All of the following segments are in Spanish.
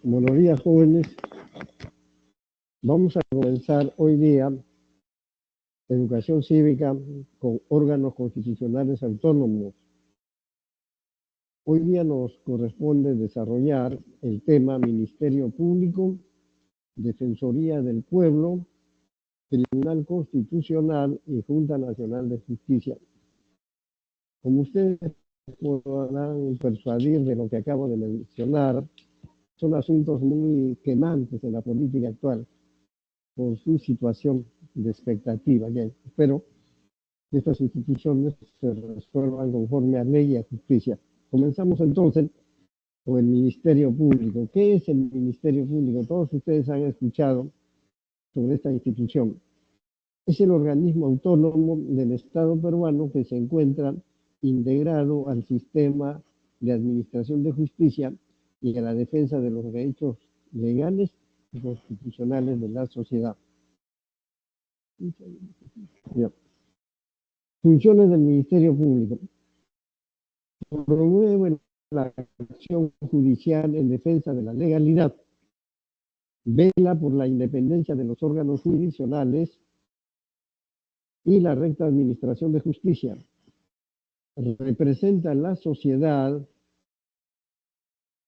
Buenos días, jóvenes. Vamos a comenzar hoy día educación cívica con órganos constitucionales autónomos. Hoy día nos corresponde desarrollar el tema Ministerio Público, Defensoría del Pueblo, Tribunal Constitucional y Junta Nacional de Justicia. Como ustedes podrán persuadir de lo que acabo de mencionar, son asuntos muy quemantes en la política actual por su situación de expectativa. Espero que estas instituciones se resuelvan conforme a ley y a justicia. Comenzamos entonces con el Ministerio Público. ¿Qué es el Ministerio Público? Todos ustedes han escuchado sobre esta institución. Es el organismo autónomo del Estado peruano que se encuentra integrado al sistema de administración de justicia y a la defensa de los derechos legales y constitucionales de la sociedad. Bien. Funciones del Ministerio Público. Promueve la acción judicial en defensa de la legalidad. Vela por la independencia de los órganos jurisdiccionales y la recta administración de justicia. Representa a la sociedad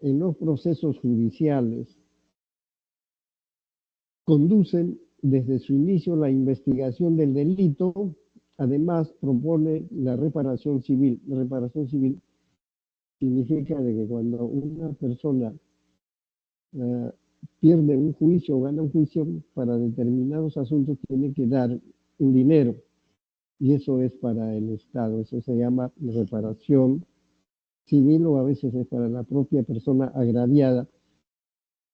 en los procesos judiciales. Conducen desde su inicio la investigación del delito. Además, propone la reparación civil. La reparación civil significa de que cuando una persona pierde un juicio o gana un juicio, para determinados asuntos tiene que dar un dinero. Y eso es para el Estado. Eso se llama reparación civil, o a veces es para la propia persona agraviada.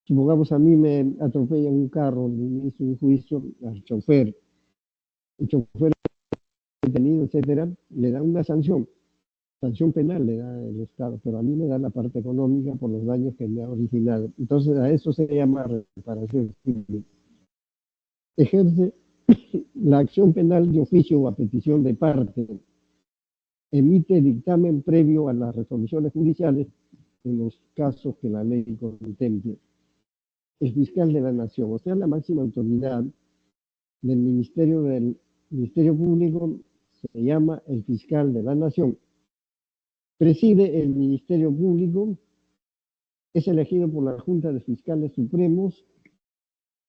Supongamos, a mí me atropella un carro, le inicio un juicio al chofer. El chofer detenido, etcétera, le da una sanción penal le da el Estado, pero a mí me da la parte económica por los daños que me ha originado. Entonces, a eso se llama reparación civil. Ejerce la acción penal de oficio o a petición de parte. Emite dictamen previo a las resoluciones judiciales en los casos que la ley contemple. El fiscal de la Nación, o sea, la máxima autoridad del Ministerio Público, se llama el fiscal de la Nación. Preside el Ministerio Público, es elegido por la Junta de Fiscales Supremos.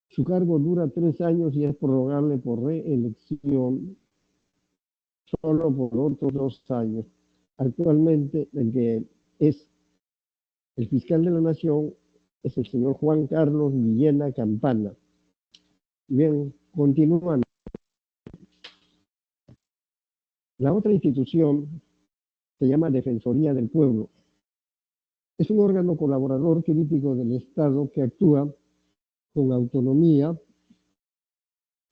Su cargo dura 3 años y es prorrogable por reelección solo por otros 2 años. Actualmente, el que es el fiscal de la Nación es el señor Juan Carlos Villena Campana. Bien, continuando. La otra institución se llama Defensoría del Pueblo. Es un órgano colaborador crítico del Estado que actúa con autonomía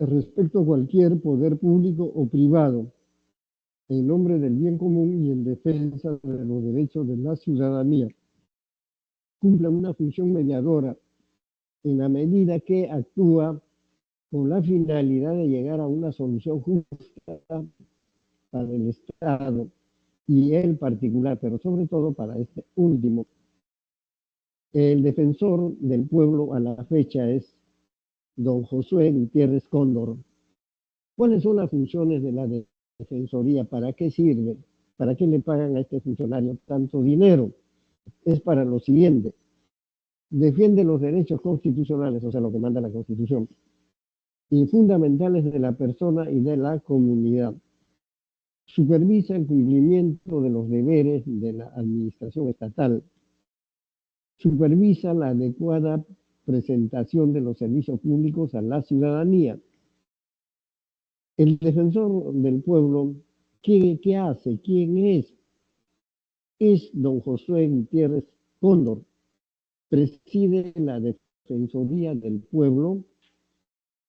respecto a cualquier poder público o privado, en nombre del bien común y en defensa de los derechos de la ciudadanía. Cumple una función mediadora en la medida que actúa con la finalidad de llegar a una solución justa para el Estado y el particular, pero sobre todo para este último. El defensor del pueblo a la fecha es don Josué Gutiérrez Cóndor. ¿Cuáles son las funciones de la Defensoría? ¿Para qué sirve? ¿Para qué le pagan a este funcionario tanto dinero? Es para lo siguiente: defiende los derechos constitucionales, o sea, lo que manda la Constitución, y fundamentales de la persona y de la comunidad. Supervisa el cumplimiento de los deberes de la administración estatal. Supervisa la adecuada presentación de los servicios públicos a la ciudadanía. El defensor del pueblo, ¿qué hace? ¿Quién es? Es don Josué Gutiérrez Cóndor. Preside la Defensoría del Pueblo.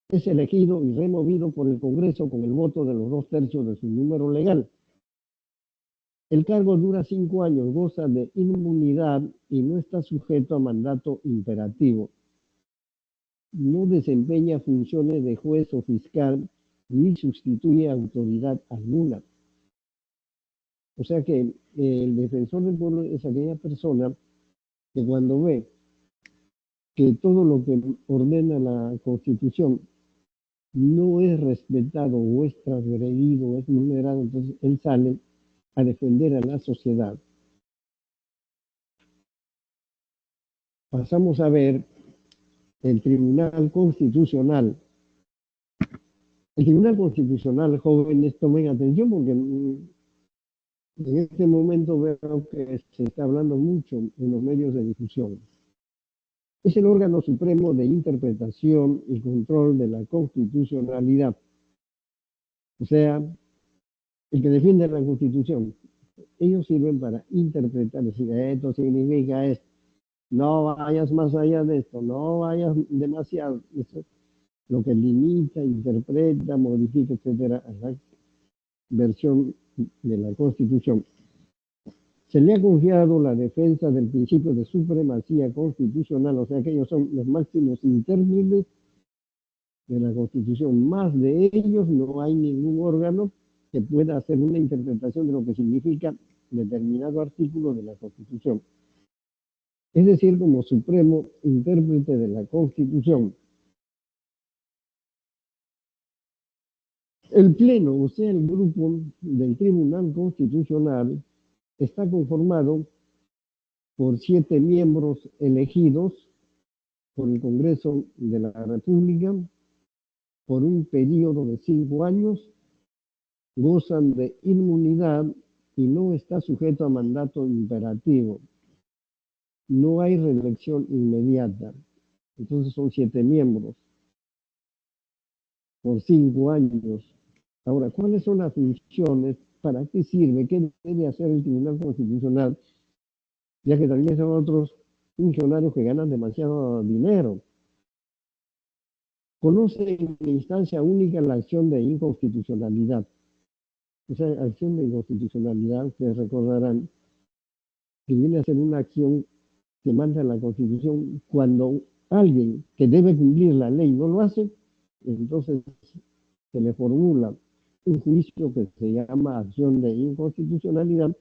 Es elegido y removido por el Congreso con el voto de los 2/3 de su número legal. El cargo dura 5 años, goza de inmunidad y no está sujeto a mandato imperativo. No desempeña funciones de juez o fiscal ni sustituye autoridad alguna. O sea que el defensor del pueblo es aquella persona que cuando ve que todo lo que ordena la Constitución no es respetado o es transgredido o es vulnerado, entonces él sale a defender a la sociedad. Pasamos a ver el Tribunal Constitucional. El Tribunal Constitucional, jóvenes, tomen atención porque en este momento veo que se está hablando mucho en los medios de difusión. Es el órgano supremo de interpretación y control de la constitucionalidad. O sea, el que defiende la Constitución. Ellos sirven para interpretar, decir, esto significa esto, no vayas más allá de esto, no vayas demasiado. Eso es lo que limita, interpreta, modifica, etcétera, a la versión de la Constitución. Se le ha confiado la defensa del principio de supremacía constitucional, o sea que ellos son los máximos intérpretes de la Constitución. Más de ellos no hay ningún órgano que pueda hacer una interpretación de lo que significa determinado artículo de la Constitución. Es decir, como supremo intérprete de la Constitución. El Pleno, o sea, el grupo del Tribunal Constitucional, está conformado por 7 miembros elegidos por el Congreso de la República por un periodo de 5 años, gozan de inmunidad y no está sujeto a mandato imperativo. No hay reelección inmediata. Entonces son 7 miembros por 5 años. Ahora, ¿cuáles son las funciones? ¿Para qué sirve? ¿Qué debe hacer el Tribunal Constitucional? Ya que también son otros funcionarios que ganan demasiado dinero. Conoce en instancia única la acción de inconstitucionalidad. Esa acción de inconstitucionalidad, ustedes recordarán, que viene a ser una acción que manda la Constitución cuando alguien que debe cumplir la ley no lo hace, entonces se le formula un juicio que se llama acción de inconstitucionalidad,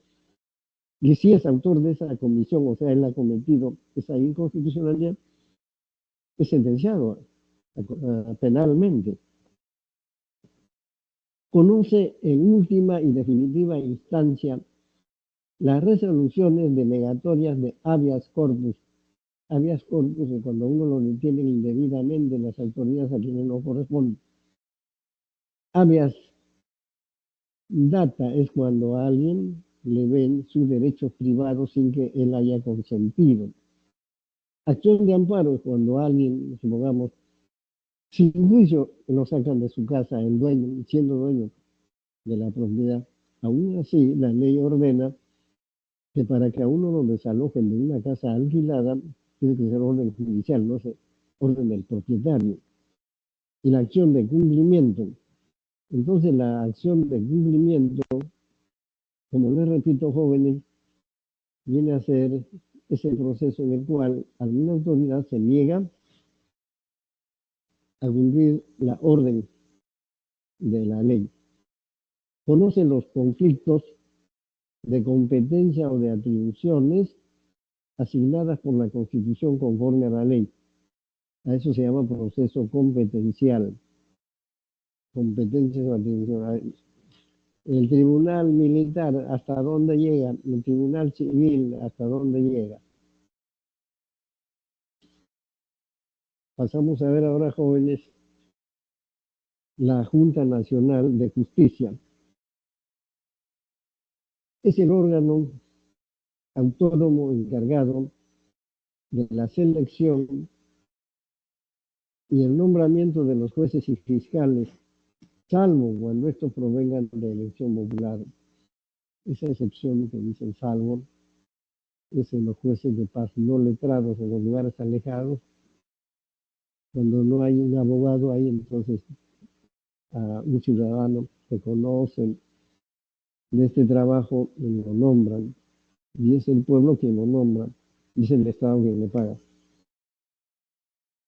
y si es autor de esa comisión, o sea, él ha cometido esa inconstitucionalidad, es sentenciado penalmente. Conoce en última y definitiva instancia las resoluciones denegatorias de habeas corpus. Habeas corpus es cuando uno lo detienen indebidamente las autoridades a quienes no corresponde. Habeas data es cuando a alguien le ven sus derechos privados sin que él haya consentido. Acción de amparo es cuando a alguien, supongamos, sin juicio lo sacan de su casa, el dueño, siendo dueño de la propiedad. Aún así, la ley ordena que para que a uno lo desalojen de una casa alquilada, tiene que ser orden judicial, no es orden del propietario. Y la acción de cumplimiento. Entonces, la acción de cumplimiento, como les repito, jóvenes, viene a ser ese proceso en el cual alguna autoridad se niega a cumplir la orden de la ley. Conoce los conflictos de competencia o de atribuciones asignadas por la Constitución conforme a la ley. A eso se llama proceso competencial. Competencias o atribuciones. El tribunal militar, ¿hasta dónde llega? El tribunal civil, ¿hasta dónde llega? Pasamos a ver ahora, jóvenes, la Junta Nacional de Justicia. Es el órgano autónomo encargado de la selección y el nombramiento de los jueces y fiscales, salvo cuando estos provengan de elección popular. Esa excepción que dicen salvo es en los jueces de paz no letrados en los lugares alejados. Cuando no hay un abogado ahí, entonces a un ciudadano que conoce de este trabajo lo nombran, y es el pueblo quien lo nombra, y es el Estado quien le paga.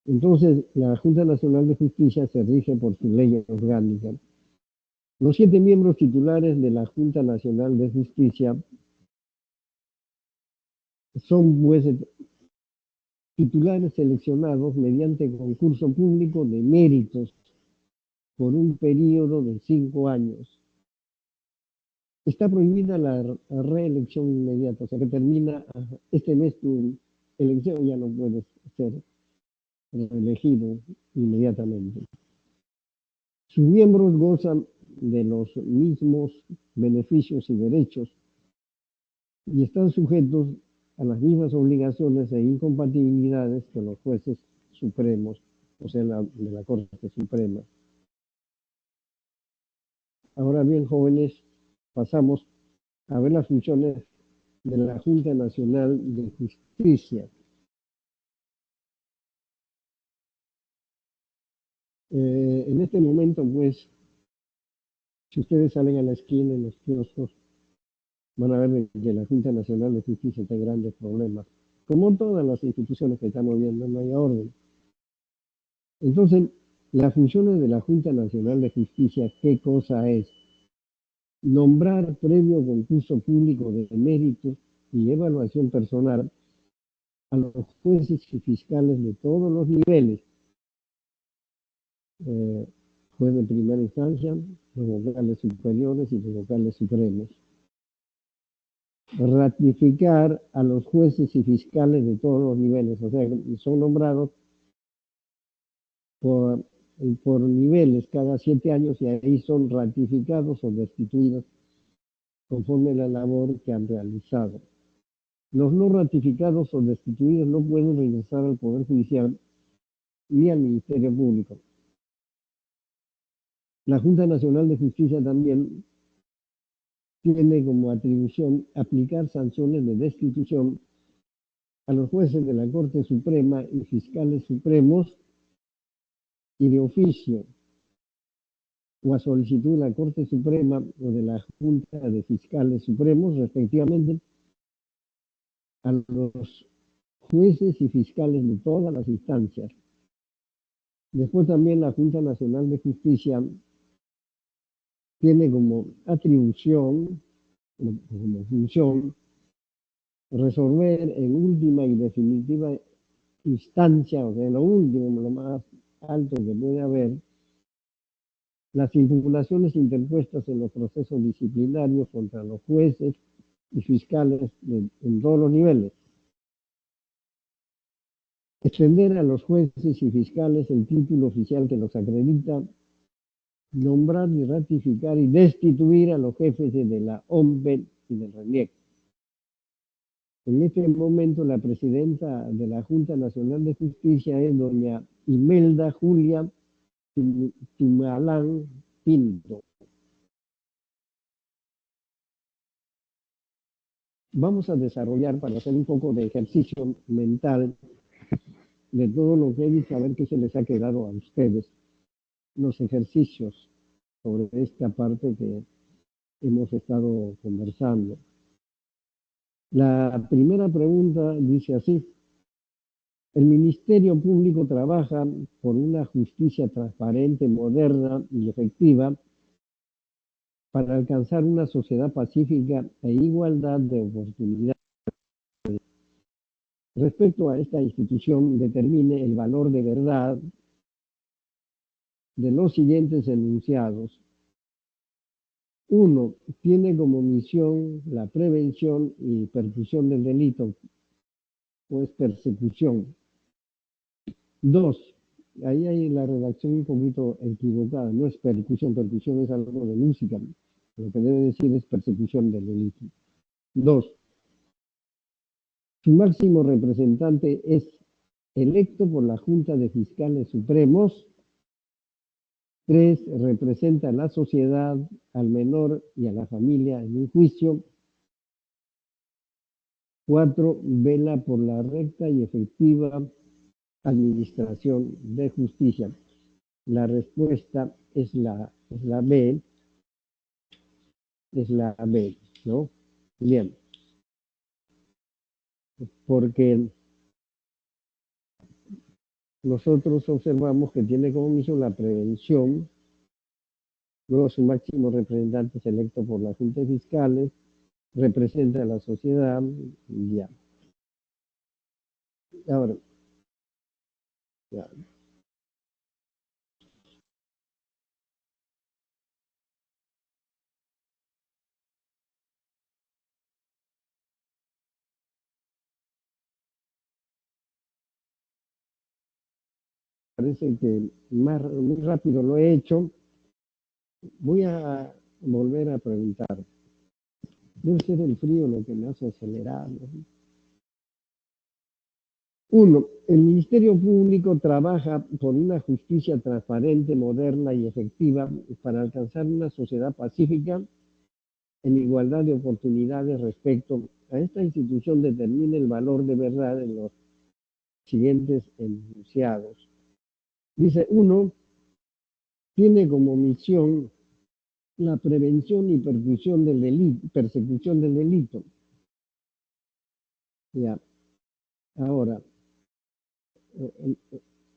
Entonces, la Junta Nacional de Justicia se rige por su ley orgánica. Los 7 miembros titulares de la Junta Nacional de Justicia son jueces titulares seleccionados mediante concurso público de méritos por un periodo de 5 años. Está prohibida la reelección inmediata, o sea que termina este mes tu elección, ya no puedes ser reelegido inmediatamente. Sus miembros gozan de los mismos beneficios y derechos y están sujetos a las mismas obligaciones e incompatibilidades que los jueces supremos, o sea, de la Corte Suprema. Ahora bien, jóvenes, pasamos a ver las funciones de la Junta Nacional de Justicia. En este momento, pues, si ustedes salen a la esquina en los kioscos, van a ver que la Junta Nacional de Justicia está en grandes problemas. Como todas las instituciones que estamos viendo, no hay orden. Entonces, las funciones de la Junta Nacional de Justicia, ¿qué cosa es? Nombrar previo concurso público de méritos y evaluación personal a los jueces y fiscales de todos los niveles, juez de primera instancia, los vocales superiores y los vocales supremos. Ratificar a los jueces y fiscales de todos los niveles, o sea, son nombrados por niveles cada 7 años y ahí son ratificados o destituidos conforme a la labor que han realizado. Los no ratificados o destituidos no pueden regresar al Poder Judicial ni al Ministerio Público. La Junta Nacional de Justicia también tiene como atribución aplicar sanciones de destitución a los jueces de la Corte Suprema y fiscales supremos y de oficio o a solicitud de la Corte Suprema o de la Junta de Fiscales Supremos, respectivamente, a los jueces y fiscales de todas las instancias. Después también la Junta Nacional de Justicia tiene como atribución, como función, resolver en última y definitiva instancia, o sea, lo último, lo más alto que puede haber, las impugnaciones interpuestas en los procesos disciplinarios contra los jueces y fiscales en todos los niveles. Extender a los jueces y fiscales el título oficial que los acredita, nombrar y ratificar y destituir a los jefes de la OMPE y del RENIEC. En este momento la presidenta de la Junta Nacional de Justicia es doña Imelda Julia Tumalán Pinto. Vamos a desarrollar para hacer un poco de ejercicio mental de todo lo que he dicho, a ver qué se les ha quedado a ustedes, los ejercicios sobre esta parte que hemos estado conversando. La primera pregunta dice así: el Ministerio Público trabaja por una justicia transparente, moderna y efectiva para alcanzar una sociedad pacífica e igualdad de oportunidades. Respecto a esta institución, determine el valor de verdad de los siguientes enunciados. 1. Tiene como misión la prevención y persecución del delito, o es persecución. 2. Ahí hay la redacción un poquito equivocada, no es persecución, persecución es algo de música, lo que debe decir es persecución del delito. 2. Su máximo representante es electo por la Junta de Fiscales Supremos. 3. Representa a la sociedad, al menor y a la familia en un juicio. 4. Vela por la recta y efectiva administración de justicia. La respuesta es la B, ¿no? Bien, porque nosotros observamos que tiene como misión la prevención, luego su máximo representante es electo por la Junta de Fiscales, representa a la sociedad, ya. Ahora, Ya. Parece que muy rápido lo he hecho. Voy a volver a preguntar. Debe ser el frío lo que me hace acelerar, ¿no? Uno, el Ministerio Público trabaja por una justicia transparente, moderna y efectiva para alcanzar una sociedad pacífica en igualdad de oportunidades respecto a esta institución determina el valor de verdad en los siguientes enunciados. Dice, uno, tiene como misión la prevención y persecución del delito. Ya. Ahora,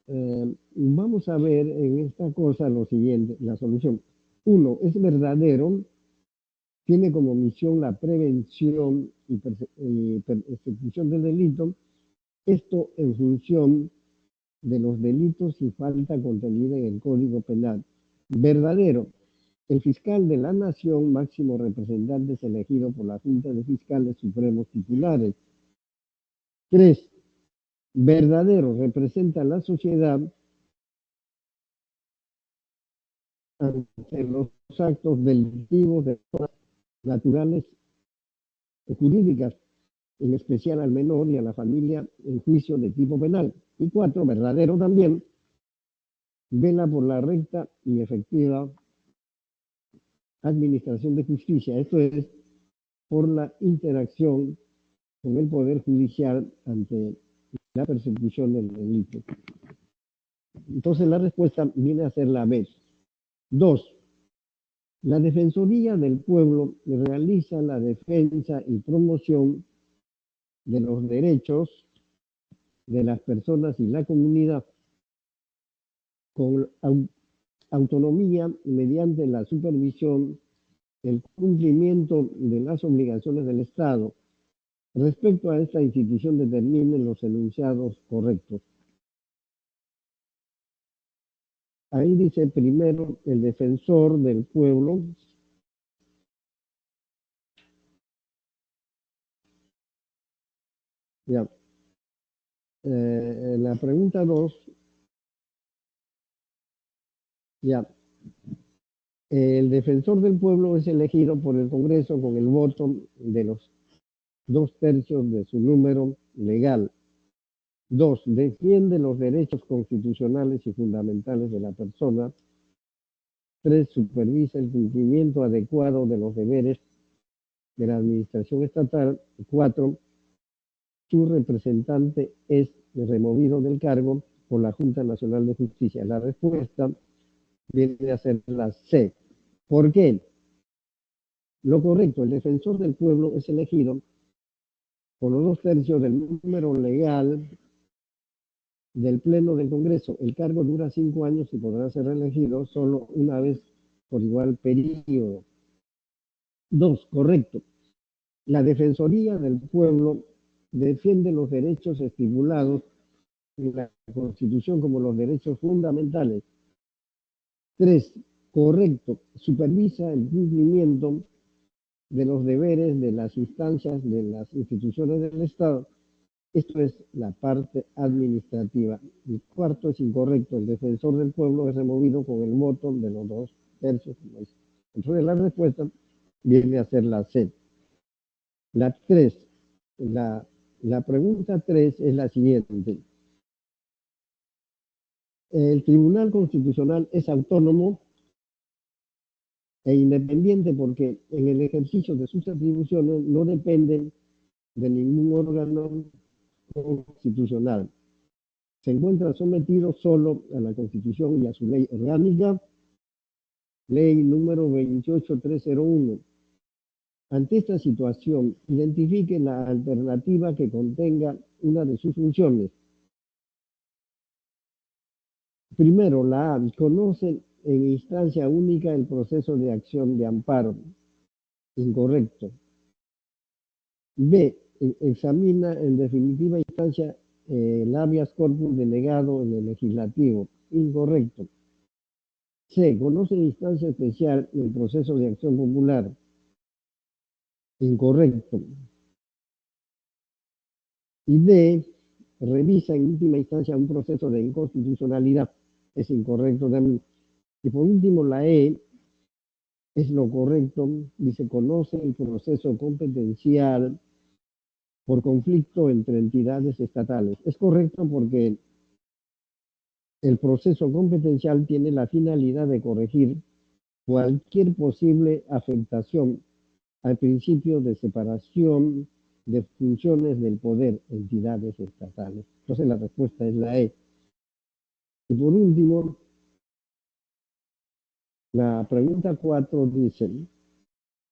eh, vamos a ver en esta cosa lo siguiente, la solución. Uno, es verdadero, tiene como misión la prevención y persecución del delito, esto en función de los delitos y falta contenida en el Código Penal. Verdadero, el fiscal de la Nación, máximo representante, es elegido por la Junta de Fiscales Supremos Titulares. 3. Verdadero, representa a la sociedad ante los actos delictivos de personas naturales o jurídicas, en especial al menor y a la familia en juicio de tipo penal. Y 4. Verdadero también, vela por la recta y efectiva administración de justicia, esto es, por la interacción con el Poder Judicial ante la persecución del delito. Entonces la respuesta viene a ser la B. 2. La Defensoría del Pueblo realiza la defensa y promoción de los derechos de las personas y la comunidad con autonomía mediante la supervisión, el cumplimiento de las obligaciones del Estado. Respecto a esta institución determinen los enunciados correctos. Ahí dice primero el defensor del pueblo. Ya. La pregunta 2, ya. El defensor del pueblo es elegido por el Congreso con el voto de los 2/3 de su número legal. 2. Defiende los derechos constitucionales y fundamentales de la persona. 3. Supervisa el cumplimiento adecuado de los deberes de la administración estatal. 4. Su representante es removido del cargo por la Junta Nacional de Justicia. La respuesta viene a ser la C. ¿Por qué? Lo correcto, el defensor del pueblo es elegido por los 2/3 del número legal del Pleno del Congreso. El cargo dura 5 años y podrá ser elegido solo una vez por igual periodo. 2. Correcto. La Defensoría del Pueblo defiende los derechos estipulados en la Constitución como los derechos fundamentales. 3. Correcto. Supervisa el cumplimiento de los deberes de las instancias de las instituciones del Estado. Esto es la parte administrativa. Y 4 es incorrecto. El defensor del pueblo es removido con el voto de los 2/3. Entonces la respuesta viene a ser la C. La 3. La pregunta 3 es la siguiente. El Tribunal Constitucional es autónomo e independiente porque en el ejercicio de sus atribuciones no dependen de ningún órgano constitucional. Se encuentra sometido solo a la Constitución y a su ley orgánica, ley número 28301. Ante esta situación, identifique la alternativa que contenga una de sus funciones. Primero, la A, conoce en instancia única el proceso de acción de amparo. Incorrecto. B, examina en definitiva instancia el habeas corpus delegado en el legislativo. Incorrecto. C. Conoce la instancia especial en el proceso de acción popular. Incorrecto. Y D. Revisa en última instancia un proceso de inconstitucionalidad. Es incorrecto también. Y por último, la E es lo correcto. Dice, conoce el proceso competencial por conflicto entre entidades estatales. Es correcto porque el proceso competencial tiene la finalidad de corregir cualquier posible afectación al principio de separación de funciones del poder, entidades estatales. Entonces la respuesta es la E. Y por último, la pregunta 4 dice,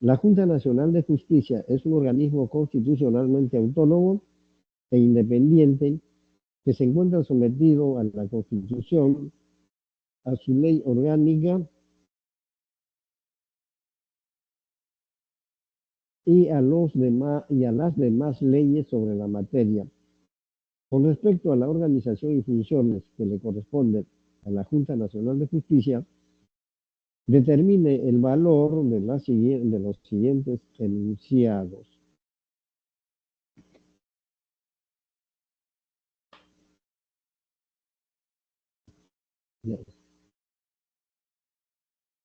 la Junta Nacional de Justicia es un organismo constitucionalmente autónomo e independiente que se encuentra sometido a la Constitución, a su ley orgánica y a las demás leyes sobre la materia. Con respecto a la organización y funciones que le corresponden a la Junta Nacional de Justicia, determine el valor de los siguientes enunciados.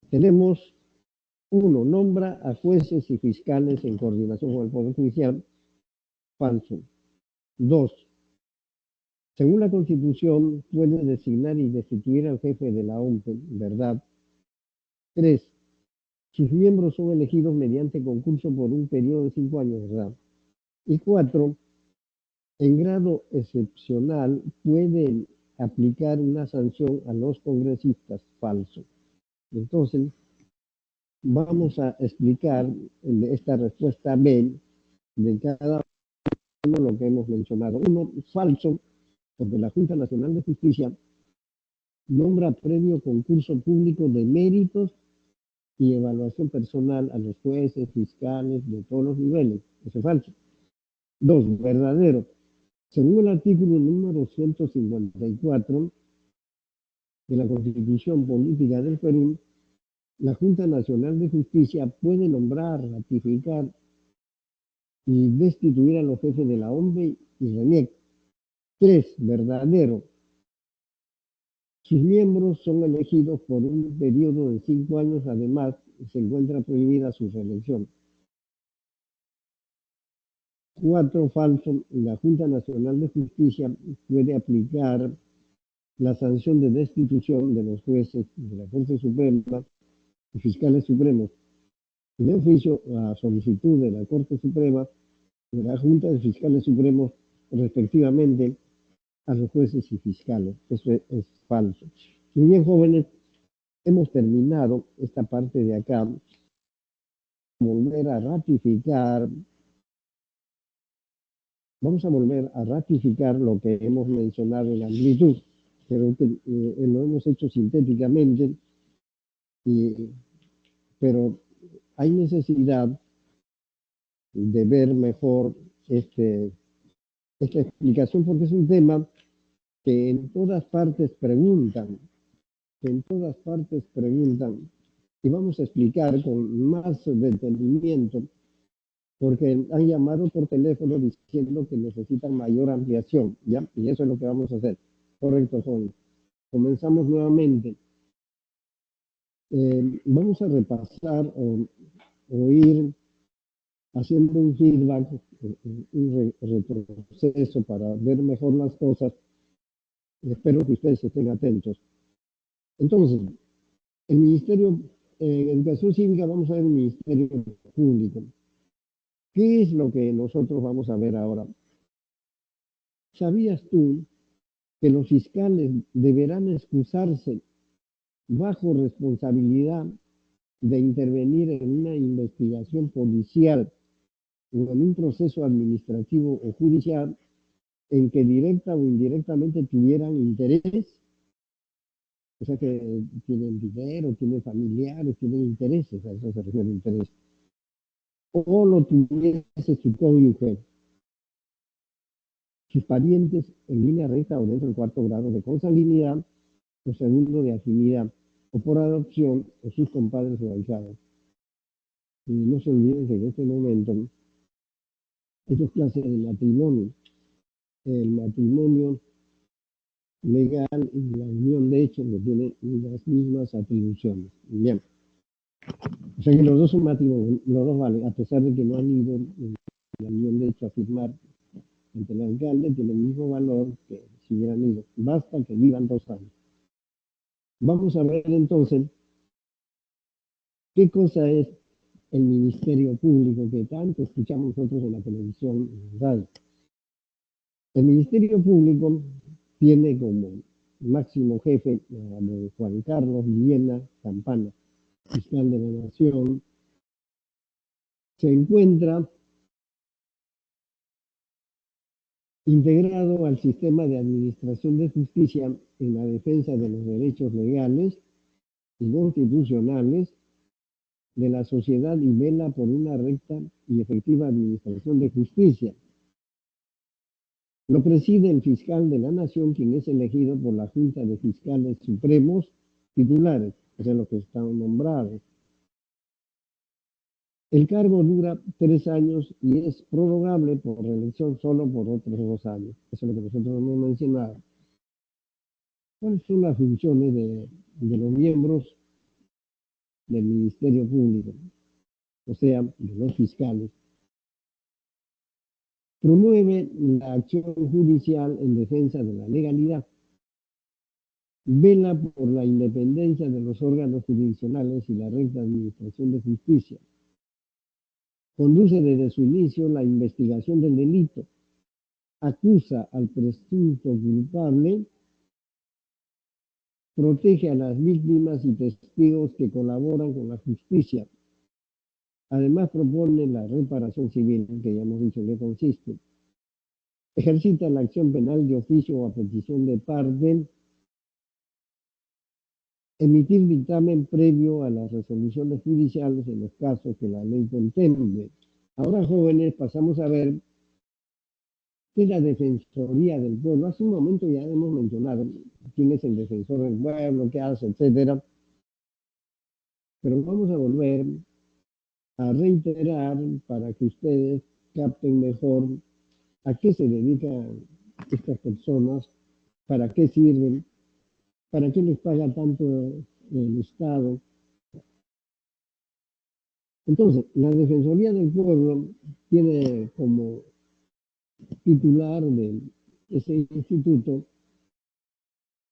Tenemos 1. Nombra a jueces y fiscales en coordinación con el Poder Judicial. Falso. 2. Según la Constitución, puede designar y destituir al jefe de la OMPE. Verdad. 3. Sus miembros son elegidos mediante concurso por un periodo de 5 años. Verdad. Y 4. En grado excepcional puede aplicar una sanción a los congresistas. Falso. Entonces, vamos a explicar esta respuesta B de cada uno lo que hemos mencionado. 1, falso, porque la Junta Nacional de Justicia nombra previo concurso público de méritos y evaluación personal a los jueces, fiscales de todos los niveles. Eso es falso. 2, verdadero. Según el artículo número 154 de la Constitución Política del Perú, la Junta Nacional de Justicia puede nombrar, ratificar y destituir a los jefes de la OMPE y RENIEC. 3, verdadero. Sus miembros son elegidos por un periodo de 5 años, además se encuentra prohibida su reelección. 4, falso. La Junta Nacional de Justicia puede aplicar la sanción de destitución de los jueces de la Corte Suprema y fiscales supremos de oficio a solicitud de la Corte Suprema, de la Junta de Fiscales Supremos, respectivamente, a los jueces y fiscales. Eso es falso. Muy bien, jóvenes, hemos terminado esta parte de acá. Vamos a volver a ratificar lo que hemos mencionado en amplitud, pero que lo hemos hecho sintéticamente, pero hay necesidad de ver mejor esta explicación, porque es un tema que en todas partes preguntan, y vamos a explicar con más detenimiento, porque han llamado por teléfono diciendo que necesitan mayor ampliación, ¿ya? Y eso es lo que vamos a hacer. Correcto, Juan. Comenzamos nuevamente. Vamos a repasar o ir haciendo un feedback, un retroceso para ver mejor las cosas. Espero que ustedes estén atentos. Entonces, el Ministerio de Educación Cívica, vamos a ver el Ministerio Público. ¿Qué es lo que nosotros vamos a ver ahora? ¿Sabías tú que los fiscales deberán excusarse bajo responsabilidad de intervenir en una investigación policial o en un proceso administrativo o judicial en que directa o indirectamente tuvieran interés? O sea que tienen dinero, tienen familiares, tienen intereses, a eso se refiere interés. O lo tuviese su cónyuge. sus parientes en línea recta o dentro del cuarto grado de consanguinidad, o segundo de afinidad, o por adopción, o sus compadres o ahijados. Y no se olviden que en este momento, esto es clase de matrimonio. El matrimonio legal y la unión de hecho que tienen las mismas atribuciones. Bien. O sea que los dos son matrimonios, los dos valen, a pesar de que no han ido en la unión de hecho a firmar ante el alcalde, tienen el mismo valor que si hubieran ido. Basta que vivan 2 años. Vamos a ver entonces qué cosa es el Ministerio Público que tanto escuchamos nosotros en la televisión y en la radio. El Ministerio Público tiene como máximo jefe a Juan Carlos Villena Campana, fiscal de la Nación. Se encuentra integrado al sistema de administración de justicia en la defensa de los derechos legales y constitucionales de la sociedad y vela por una recta y efectiva administración de justicia. Lo preside el fiscal de la Nación, quien es elegido por la Junta de Fiscales Supremos titulares, o sea, los que están nombrados. El cargo dura 3 años y es prorrogable por reelección solo por otros 2 años. Eso es lo que nosotros hemos mencionado. ¿Cuáles son las funciones de los miembros del Ministerio Público? O sea, de los fiscales. Promueve la acción judicial en defensa de la legalidad. Vela por la independencia de los órganos jurisdiccionales y la recta administración de justicia. Conduce desde su inicio la investigación del delito. Acusa al presunto culpable. Protege a las víctimas y testigos que colaboran con la justicia. Además propone la reparación civil, que ya hemos dicho que consiste. Ejercita la acción penal de oficio o a petición de parte. Emitir dictamen previo a las resoluciones judiciales en los casos que la ley contemple. Ahora, jóvenes, pasamos a ver qué es la Defensoría del Pueblo. Hace un momento ya hemos mencionado quién es el defensor del pueblo, qué hace, etcétera. Pero vamos a volver a reiterar para que ustedes capten mejor a qué se dedican estas personas, para qué sirven, para qué les paga tanto el Estado. Entonces, la Defensoría del Pueblo tiene como titular de ese instituto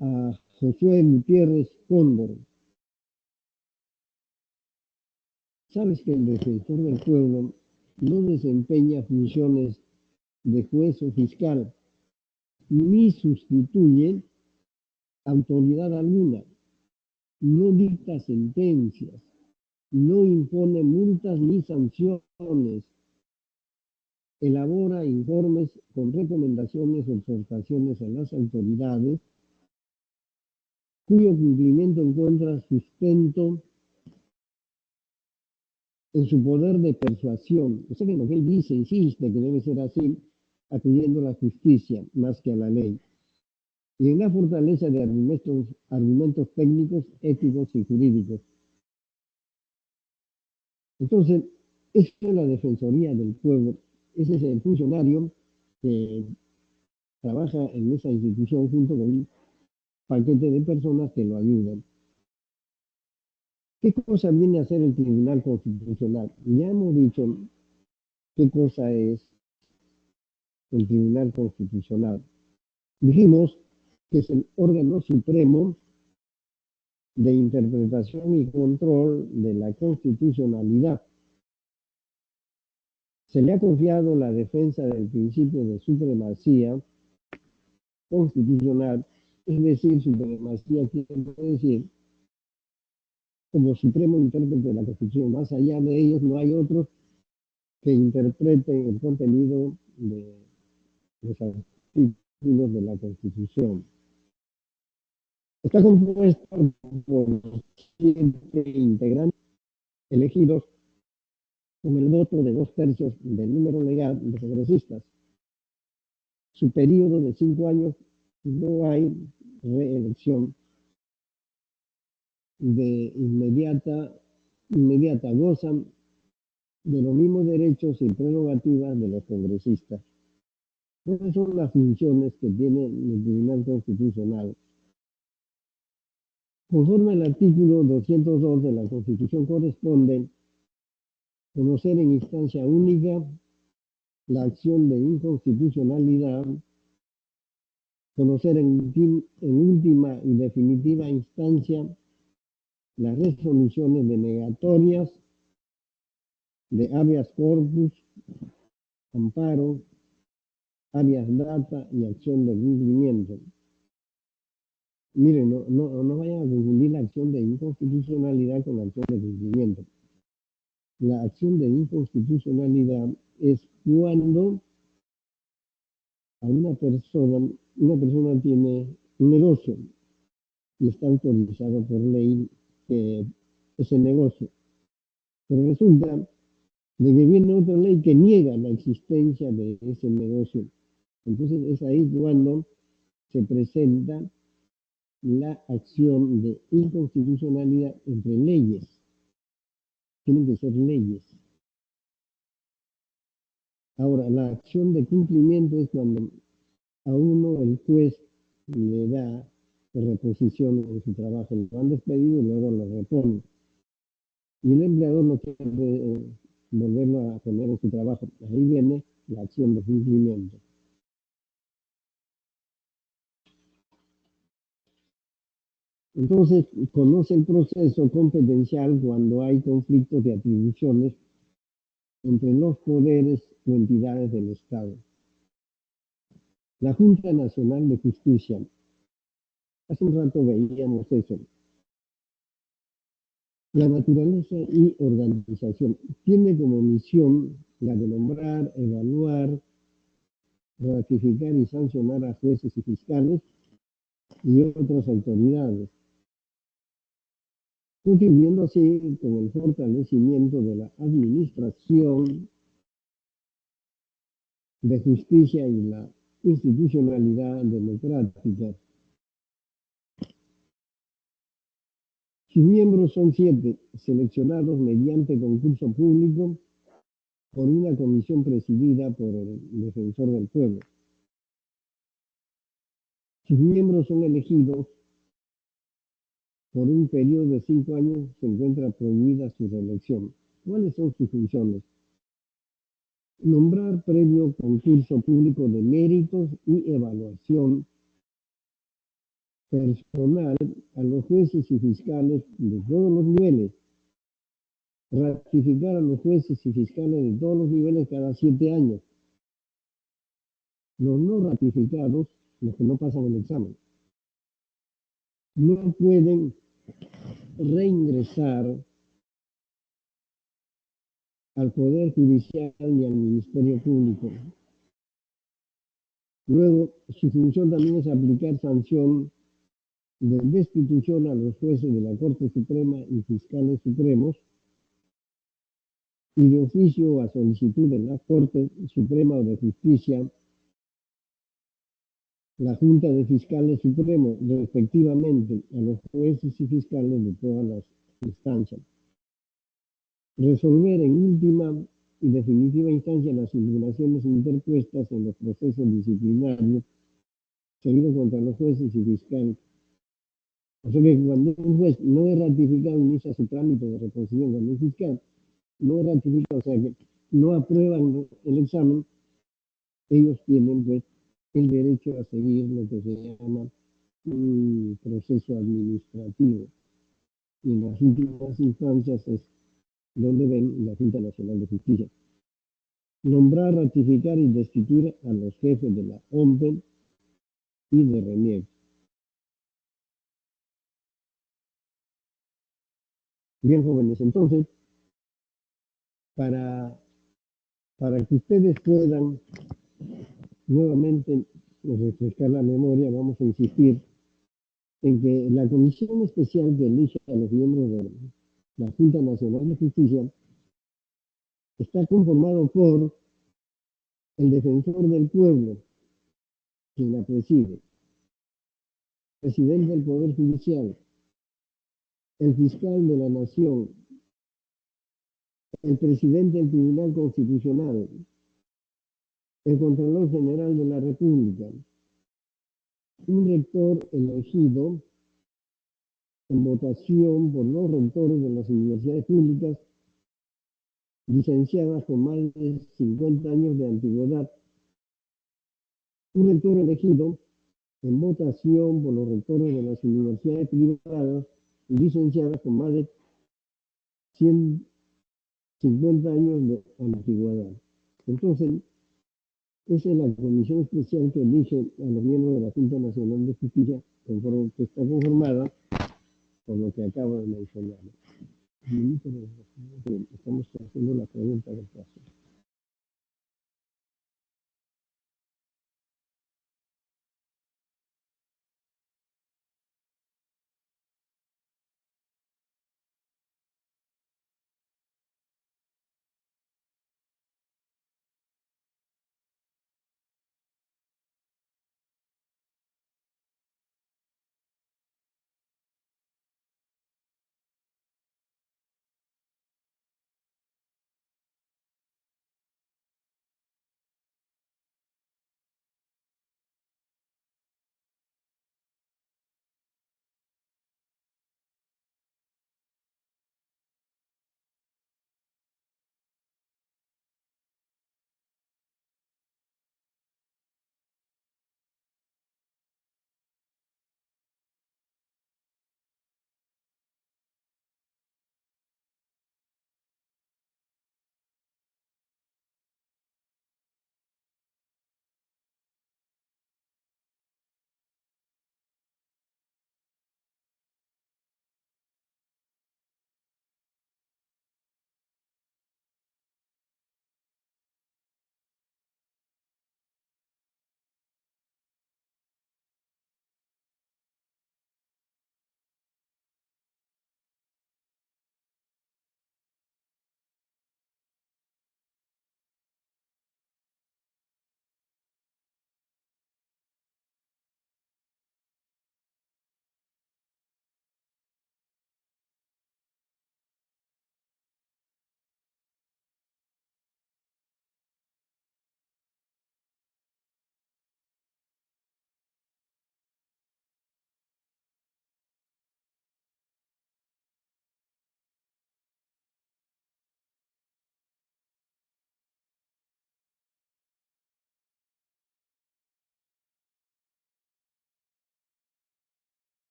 a Josué Gutiérrez Cóndor. Sabes que el defensor del pueblo no desempeña funciones de juez o fiscal, ni sustituye autoridad alguna, no dicta sentencias, no impone multas ni sanciones, elabora informes con recomendaciones o exhortaciones a las autoridades, cuyo cumplimiento encuentra sustento en su poder de persuasión. O sea que lo que él dice, insiste que debe ser así, acudiendo a la justicia más que a la ley. Y en la fortaleza de argumentos técnicos, éticos y jurídicos. Entonces, esta es la Defensoría del Pueblo. Ese es el funcionario que trabaja en esa institución junto con un paquete de personas que lo ayudan. ¿Qué cosa viene a hacer el Tribunal Constitucional? Ya hemos dicho qué cosa es el Tribunal Constitucional. Dijimos que es el órgano supremo de interpretación y control de la constitucionalidad. Se le ha confiado la defensa del principio de supremacía constitucional, es decir, supremacía quiere decir como supremo intérprete de la Constitución. Más allá de ellos no hay otros que interpreten el contenido de los artículos de la Constitución. Está compuesto por 7 integrantes elegidos con el voto de 2/3 del número legal de congresistas. su periodo de 5 años no hay reelección de inmediata, gozan de los mismos derechos y prerrogativas de los congresistas. Esas son las funciones que tiene el Tribunal Constitucional. Conforme al artículo 202 de la Constitución corresponde conocer en instancia única la acción de inconstitucionalidad, conocer en última y definitiva instancia las resoluciones denegatorias de habeas corpus, amparo, habeas data y acción de cumplimiento. Miren, no vayan a confundir la acción de inconstitucionalidad con la acción de cumplimiento. La acción de inconstitucionalidad es cuando a una persona tiene un negocio y está autorizado por ley ese negocio. Pero resulta de que viene otra ley que niega la existencia de ese negocio. Entonces es ahí cuando se presenta la acción de inconstitucionalidad entre leyes. Tienen que ser leyes. Ahora, la acción de cumplimiento es cuando a uno el juez le da reposición en su trabajo. Lo han despedido y luego lo repone. Y el empleador no quiere volverlo a poner en su trabajo. Ahí viene la acción de cumplimiento. Entonces, conoce el proceso competencial cuando hay conflictos de atribuciones entre los poderes o entidades del Estado. La Junta Nacional de Justicia. Hace un rato veíamos eso. La naturaleza y organización tiene como misión la de nombrar, evaluar, ratificar y sancionar a jueces y fiscales y otras autoridades, contribuyendo así con el fortalecimiento de la administración de justicia y la institucionalidad democrática. Sus miembros son 7, seleccionados mediante concurso público por una comisión presidida por el defensor del pueblo. Sus miembros son elegidos por un periodo de 5 años, se encuentra prohibida su reelección. ¿Cuáles son sus funciones? Nombrar previo concurso público de méritos y evaluación personal a los jueces y fiscales de todos los niveles. Ratificar a los jueces y fiscales de todos los niveles cada 7 años. Los no ratificados, los que no pasan el examen, no pueden reingresar al Poder Judicial y al Ministerio Público. Luego, su función también es aplicar sanción de destitución a los jueces de la Corte Suprema y fiscales supremos y de oficio a solicitud de la Corte Suprema de Justicia, la Junta de Fiscales Supremos, respectivamente, a los jueces y fiscales de todas las instancias. Resolver en última y definitiva instancia las impugnaciones interpuestas en los procesos disciplinarios seguidos contra los jueces y fiscales. O sea que cuando un juez no es ratificado, inicia su trámite de reposición con un fiscal, no es ratificado, o sea que no aprueban el examen, ellos tienen pues el derecho a seguir lo que se llama un proceso administrativo. Y en las últimas instancias es donde ven la Junta Nacional de Justicia. Nombrar, ratificar y destituir a los jefes de la OMPE y de RENIEC. Bien, jóvenes, entonces, para que ustedes puedan nuevamente refrescar la memoria, vamos a insistir en que la comisión especial que elige a los miembros de la Junta Nacional de Justicia está conformado por el defensor del pueblo, quien la preside, presidente del Poder Judicial, el fiscal de la Nación, el presidente del Tribunal Constitucional, el Contralor General de la República, un rector elegido en votación por los rectores de las universidades públicas licenciadas con más de 50 años de antigüedad, un rector elegido en votación por los rectores de las universidades privadas licenciadas con más de 150 años de antigüedad. Entonces, esa es la comisión especial que elige a los miembros de la Junta Nacional de Justicia, que está conformada por lo que acabo de mencionar. Estamos haciendo la pregunta del caso.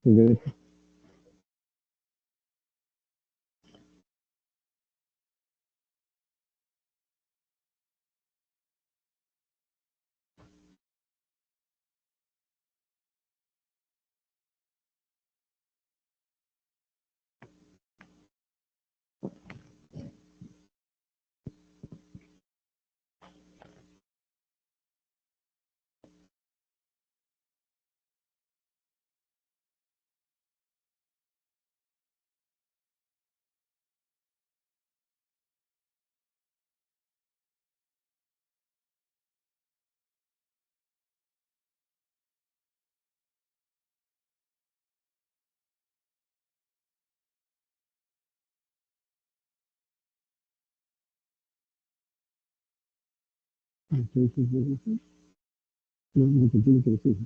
Entonces, lo que tiene que decir.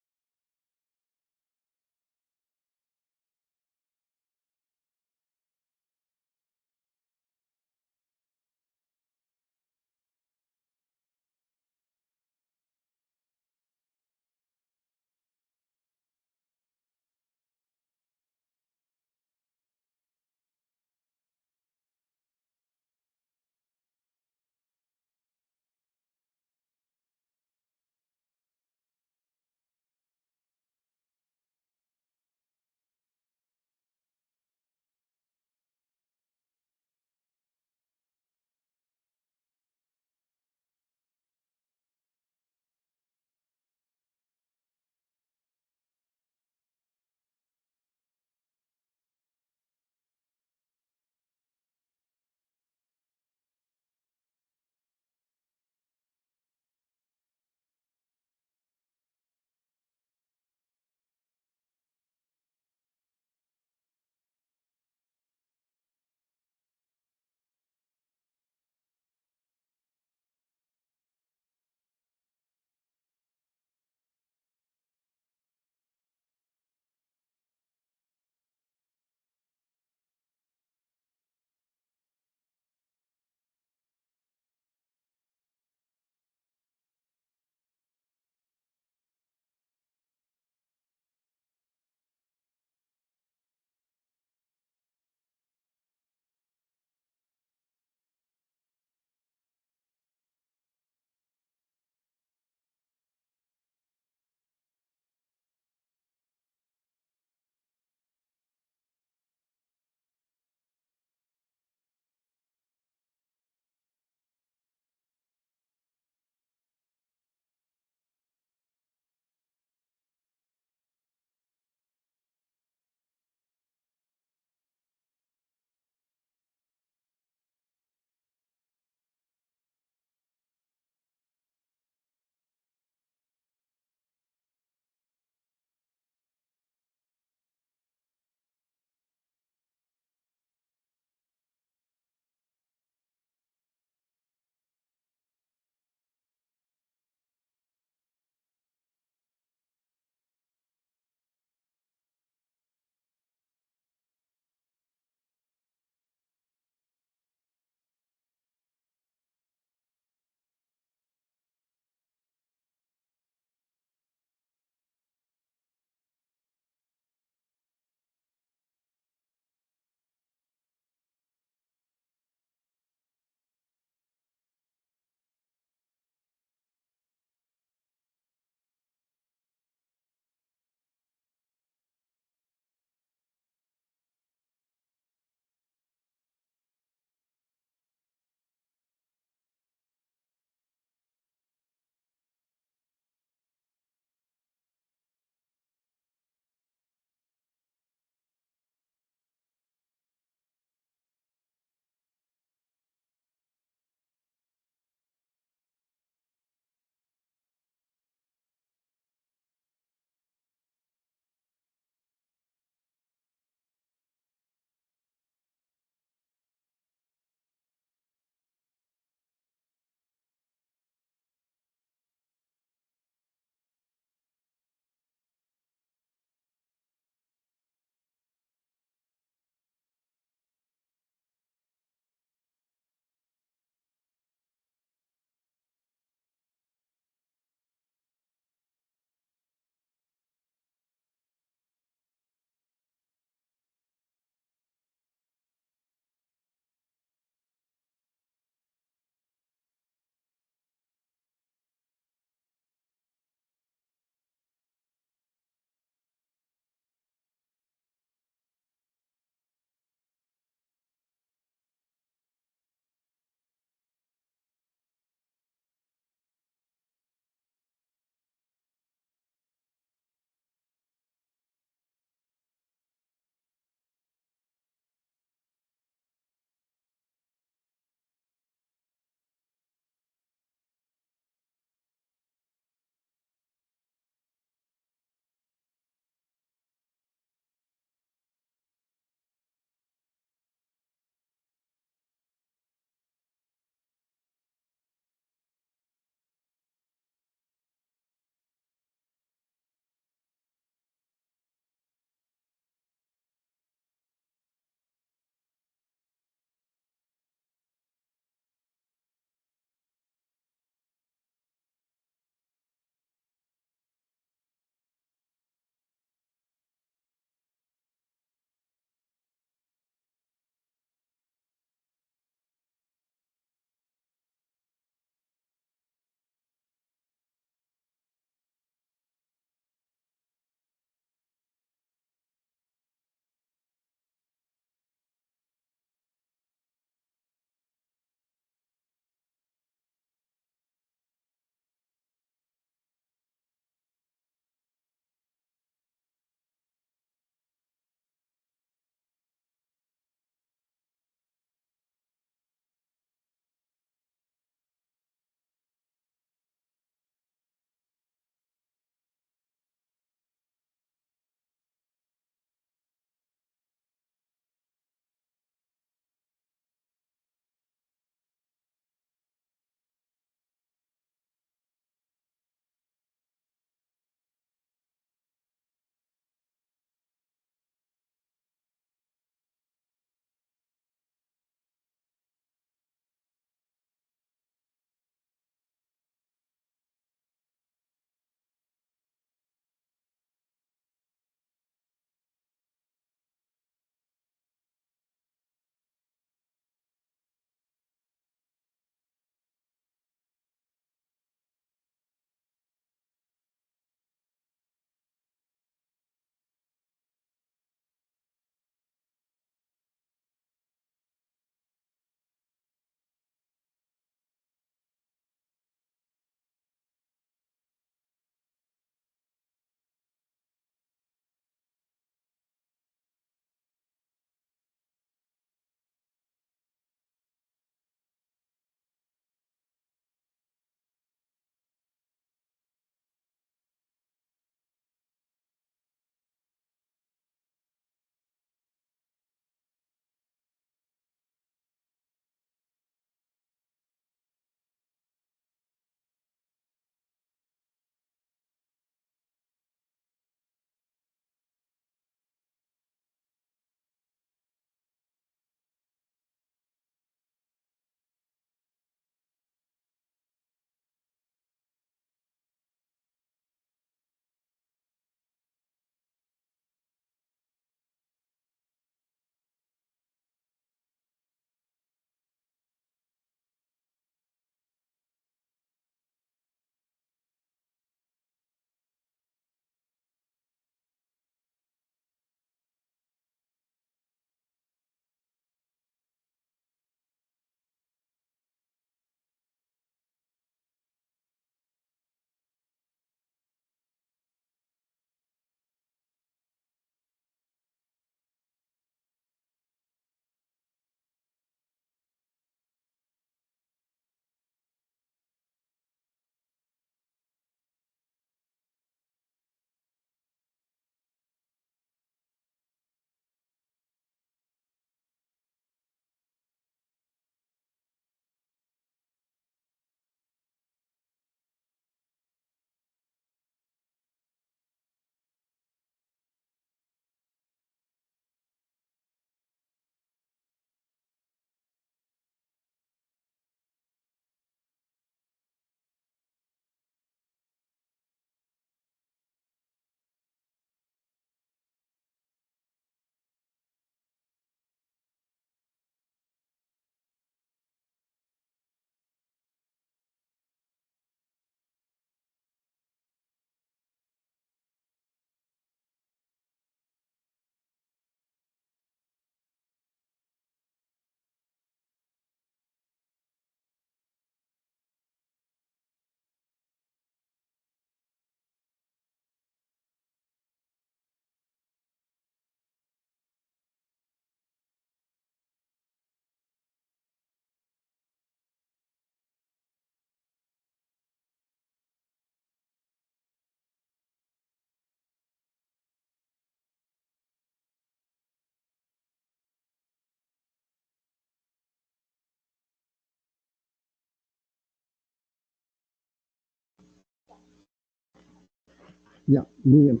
Ya, muy bien.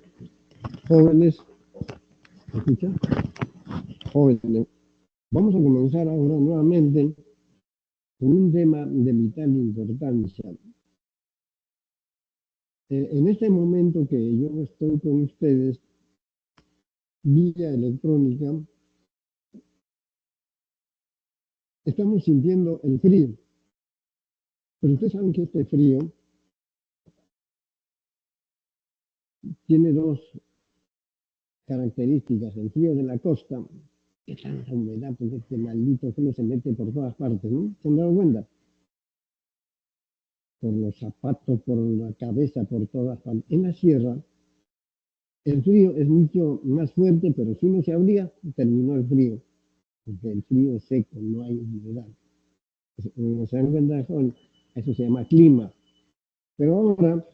Jóvenes, ¿me escuchan? Jóvenes, vamos a comenzar ahora nuevamente con un tema de vital importancia. En este momento que yo estoy con ustedes, vía electrónica, estamos sintiendo el frío. Pero ustedes saben que este frío tiene dos características. El frío de la costa, que tanta humedad, porque este maldito frío se mete por todas partes, ¿no? ¿Se han dado cuenta? Por los zapatos, por la cabeza, por todas partes. En la sierra, el frío es mucho más fuerte, pero si uno se abriga, terminó el frío, porque el frío es seco, no hay humedad. ¿Se dan cuenta, joven? Eso se llama clima. Pero ahora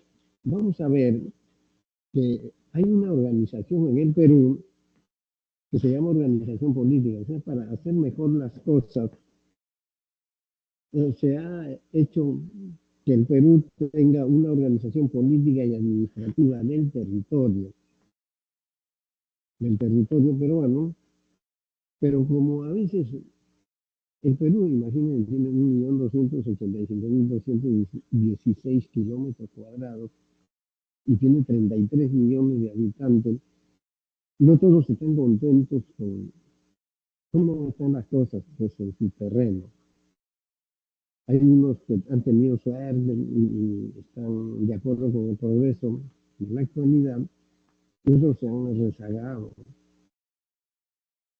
vamos a ver que hay una organización en el Perú que se llama organización política. O sea, para hacer mejor las cosas, se ha hecho que el Perú tenga una organización política y administrativa del territorio peruano, pero como a veces el Perú, imagínense, tiene 1.285.216 kilómetros cuadrados y tiene 33 millones de habitantes. No todos están contentos con cómo están las cosas pues, en su terreno. Hay unos que han tenido suerte y están de acuerdo con el progreso en la actualidad, y otros se han rezagado.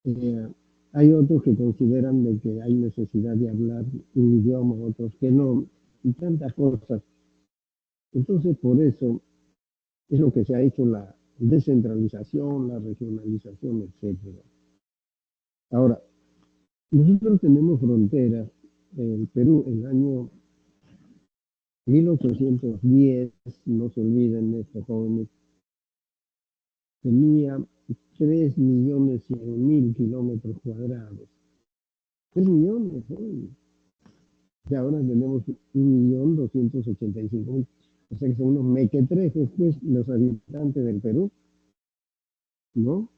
Eh, Hay otros que consideran de que hay necesidad de hablar un idioma, otros que no, y tantas cosas. Entonces, por eso es lo que se ha hecho la descentralización, la regionalización, etcétera. Ahora, nosotros tenemos fronteras. El Perú, en el año 1810, no se olviden estos jóvenes, tenía 3.100.000 kilómetros cuadrados. 3 millones, ¿eh? Y ahora tenemos 1.285.000. O sea que son unos mequetrefes, pues, los habitantes del Perú, ¿no?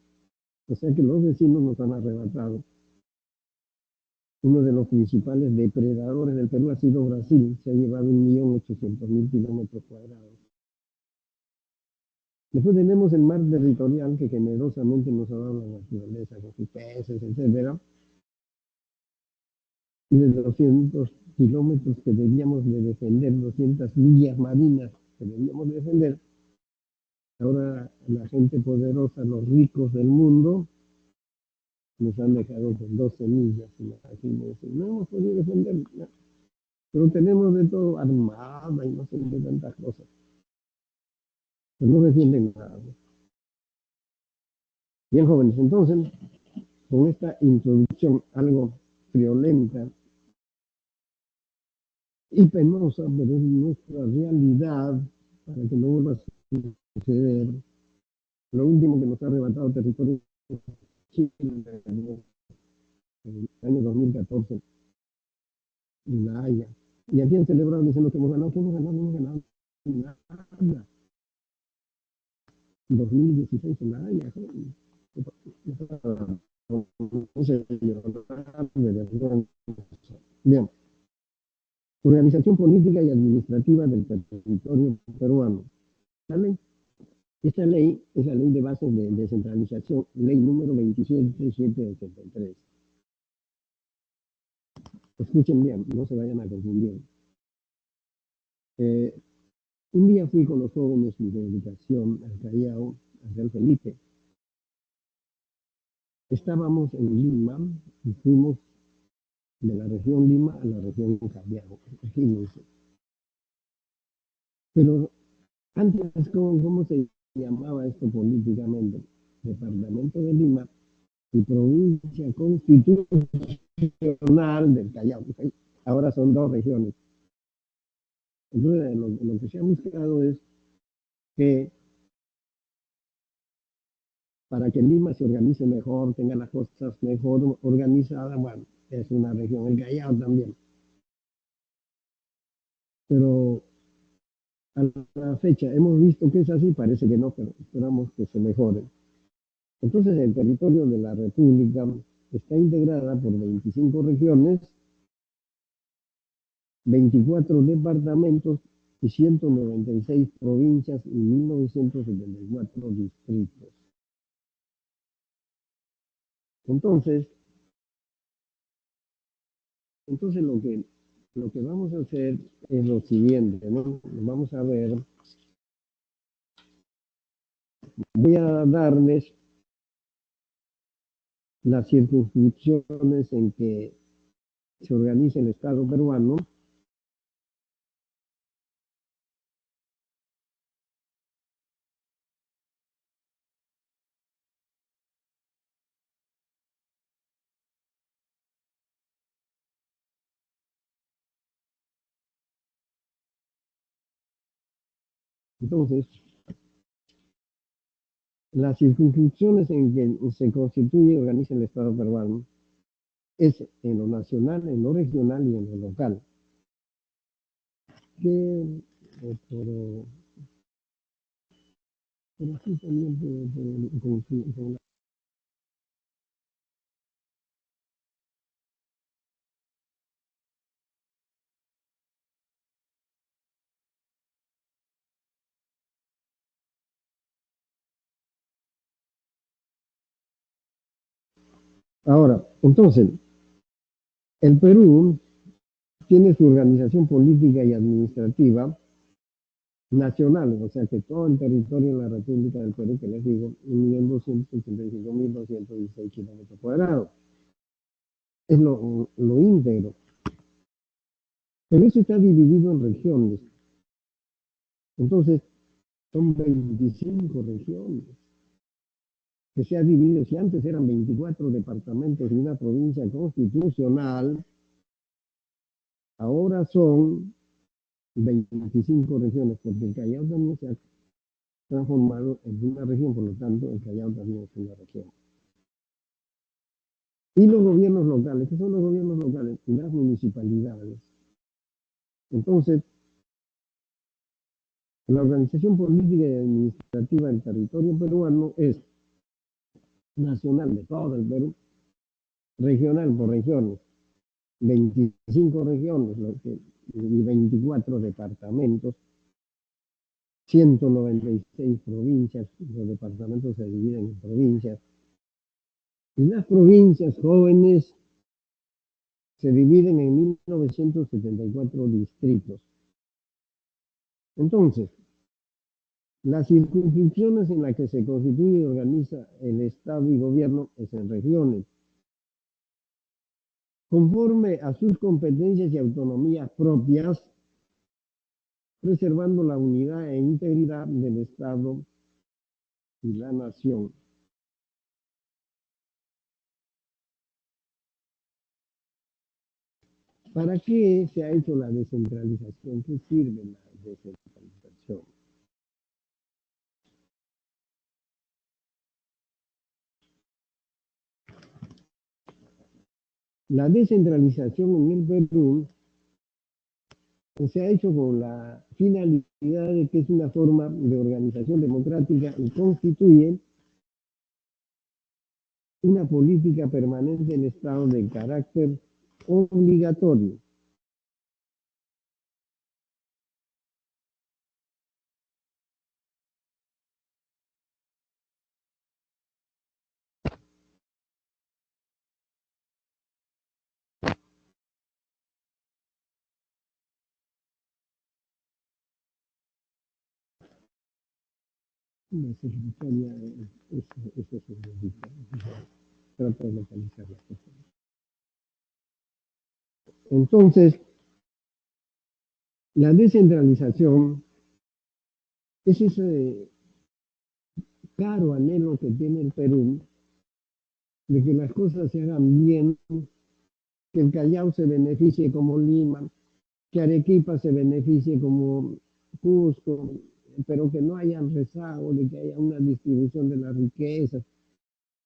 O sea que los vecinos nos han arrebatado. Uno de los principales depredadores del Perú ha sido Brasil, se ha llevado 1.800.000 kilómetros cuadrados. Después tenemos el mar territorial que generosamente nos ha dado la naturaleza con sus peces, etcétera, y de 200 kilómetros que debíamos de defender, 200 millas marinas que debíamos de defender. Ahora la gente poderosa, los ricos del mundo, nos han dejado con 12 millas, imagínense. No hemos podido defender, no. Pero tenemos de todo, armada y no sé de tantas cosas. Pero no defienden nada. Bien, jóvenes, entonces, con esta introducción algo friolenta y penosa, pero es nuestra realidad, para que no vuelva a suceder. Lo último que nos ha arrebatado territorio Chile en el año 2014, en La Haya. Y aquí han celebrado diciendo que hemos ganado, no hemos ganado nada. 2016 en La Haya. Bien, organización política y administrativa del territorio peruano. La ley. Esta ley es la ley de bases de descentralización, ley número 27783. Escuchen bien, no se vayan a confundir. Eh, un día fui con los jóvenes de educación al Callao, al Real Felipe. Estábamos en Lima y fuimos de la región Lima a la región Callao, imagínense. Pero antes, ¿cómo se llamaba esto políticamente? Departamento de Lima y provincia constitucional del Callao. Ahora son dos regiones. Entonces, lo que se ha buscado es que para que Lima se organice mejor, tenga las cosas mejor organizadas, bueno, es una región, el Callao también. Pero A la fecha hemos visto que es así, parece que no, pero esperamos que se mejore. Entonces, el territorio de la República está integrada por 25 regiones, 24 departamentos y 196 provincias y 1974 distritos. Entonces, lo que vamos a hacer es lo siguiente, ¿no? Vamos a ver, voy a darles las circunscripciones en que se organiza el Estado peruano. Entonces, las circunscripciones en que se constituye y organiza el Estado peruano es en lo nacional, en lo regional y en lo local. Que por aquí también con ahora, entonces, el Perú tiene su organización política y administrativa nacional, o sea que todo el territorio en la República del Perú, que les digo, 1.285.216 kilómetros cuadrados, es lo íntegro. Pero eso está dividido en regiones. Entonces, son 25 regiones que se ha dividido. Si antes eran 24 departamentos y una provincia constitucional, ahora son 25 regiones, porque el Callao también se ha transformado en una región, por lo tanto, el Callao también es una región. Y los gobiernos locales, ¿qué son los gobiernos locales? Las municipalidades. Entonces, la organización política y administrativa del territorio peruano es nacional de todo el Perú, regional por regiones, 25 regiones y 24 departamentos, 196 provincias, los departamentos se dividen en provincias, y las provincias jóvenes se dividen en 1974 distritos. Entonces, las circunscripciones en las que se constituye y organiza el Estado y gobierno es en regiones, conforme a sus competencias y autonomías propias, preservando la unidad e integridad del Estado y la nación. ¿Para qué se ha hecho la descentralización? ¿Qué sirve la descentralización? La descentralización en el Perú se ha hecho con la finalidad de que es una forma de organización democrática y constituye una política permanente del Estado de carácter obligatorio. Una secretaria, eso se dedica, trata de localizar las cosas. Entonces, la descentralización es ese claro anhelo que tiene el Perú de que las cosas se hagan bien, que el Callao se beneficie como Lima, que Arequipa se beneficie como Cusco, pero que no haya rezago, de que haya una distribución de las riquezas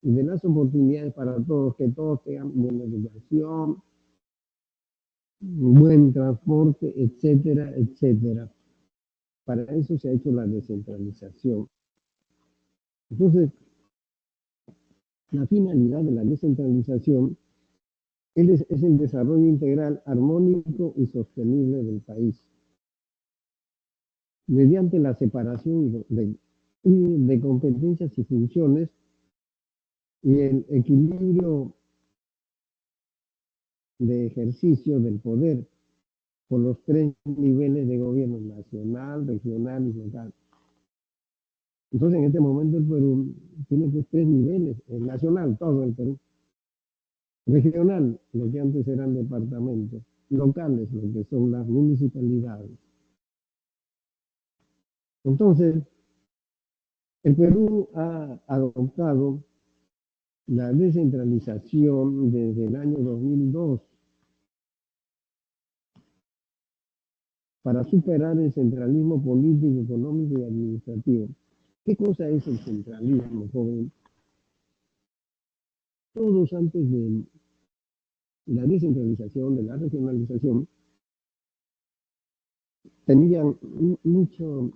y de las oportunidades para todos, que todos tengan buena educación, buen transporte, etcétera, etcétera. Para eso se ha hecho la descentralización. Entonces, la finalidad de la descentralización es el desarrollo integral, armónico y sostenible del país, mediante la separación de competencias y funciones y el equilibrio de ejercicio del poder por los tres niveles de gobierno: nacional, regional y local. Entonces, en este momento el Perú tiene pues tres niveles: el nacional, todo el Perú; regional, lo que antes eran departamentos; locales, lo que son las municipalidades. Entonces, el Perú ha adoptado la descentralización desde el año 2002 para superar el centralismo político, económico y administrativo. ¿Qué cosa es el centralismo, joven? Todos antes de la descentralización, de la regionalización, tenían mucha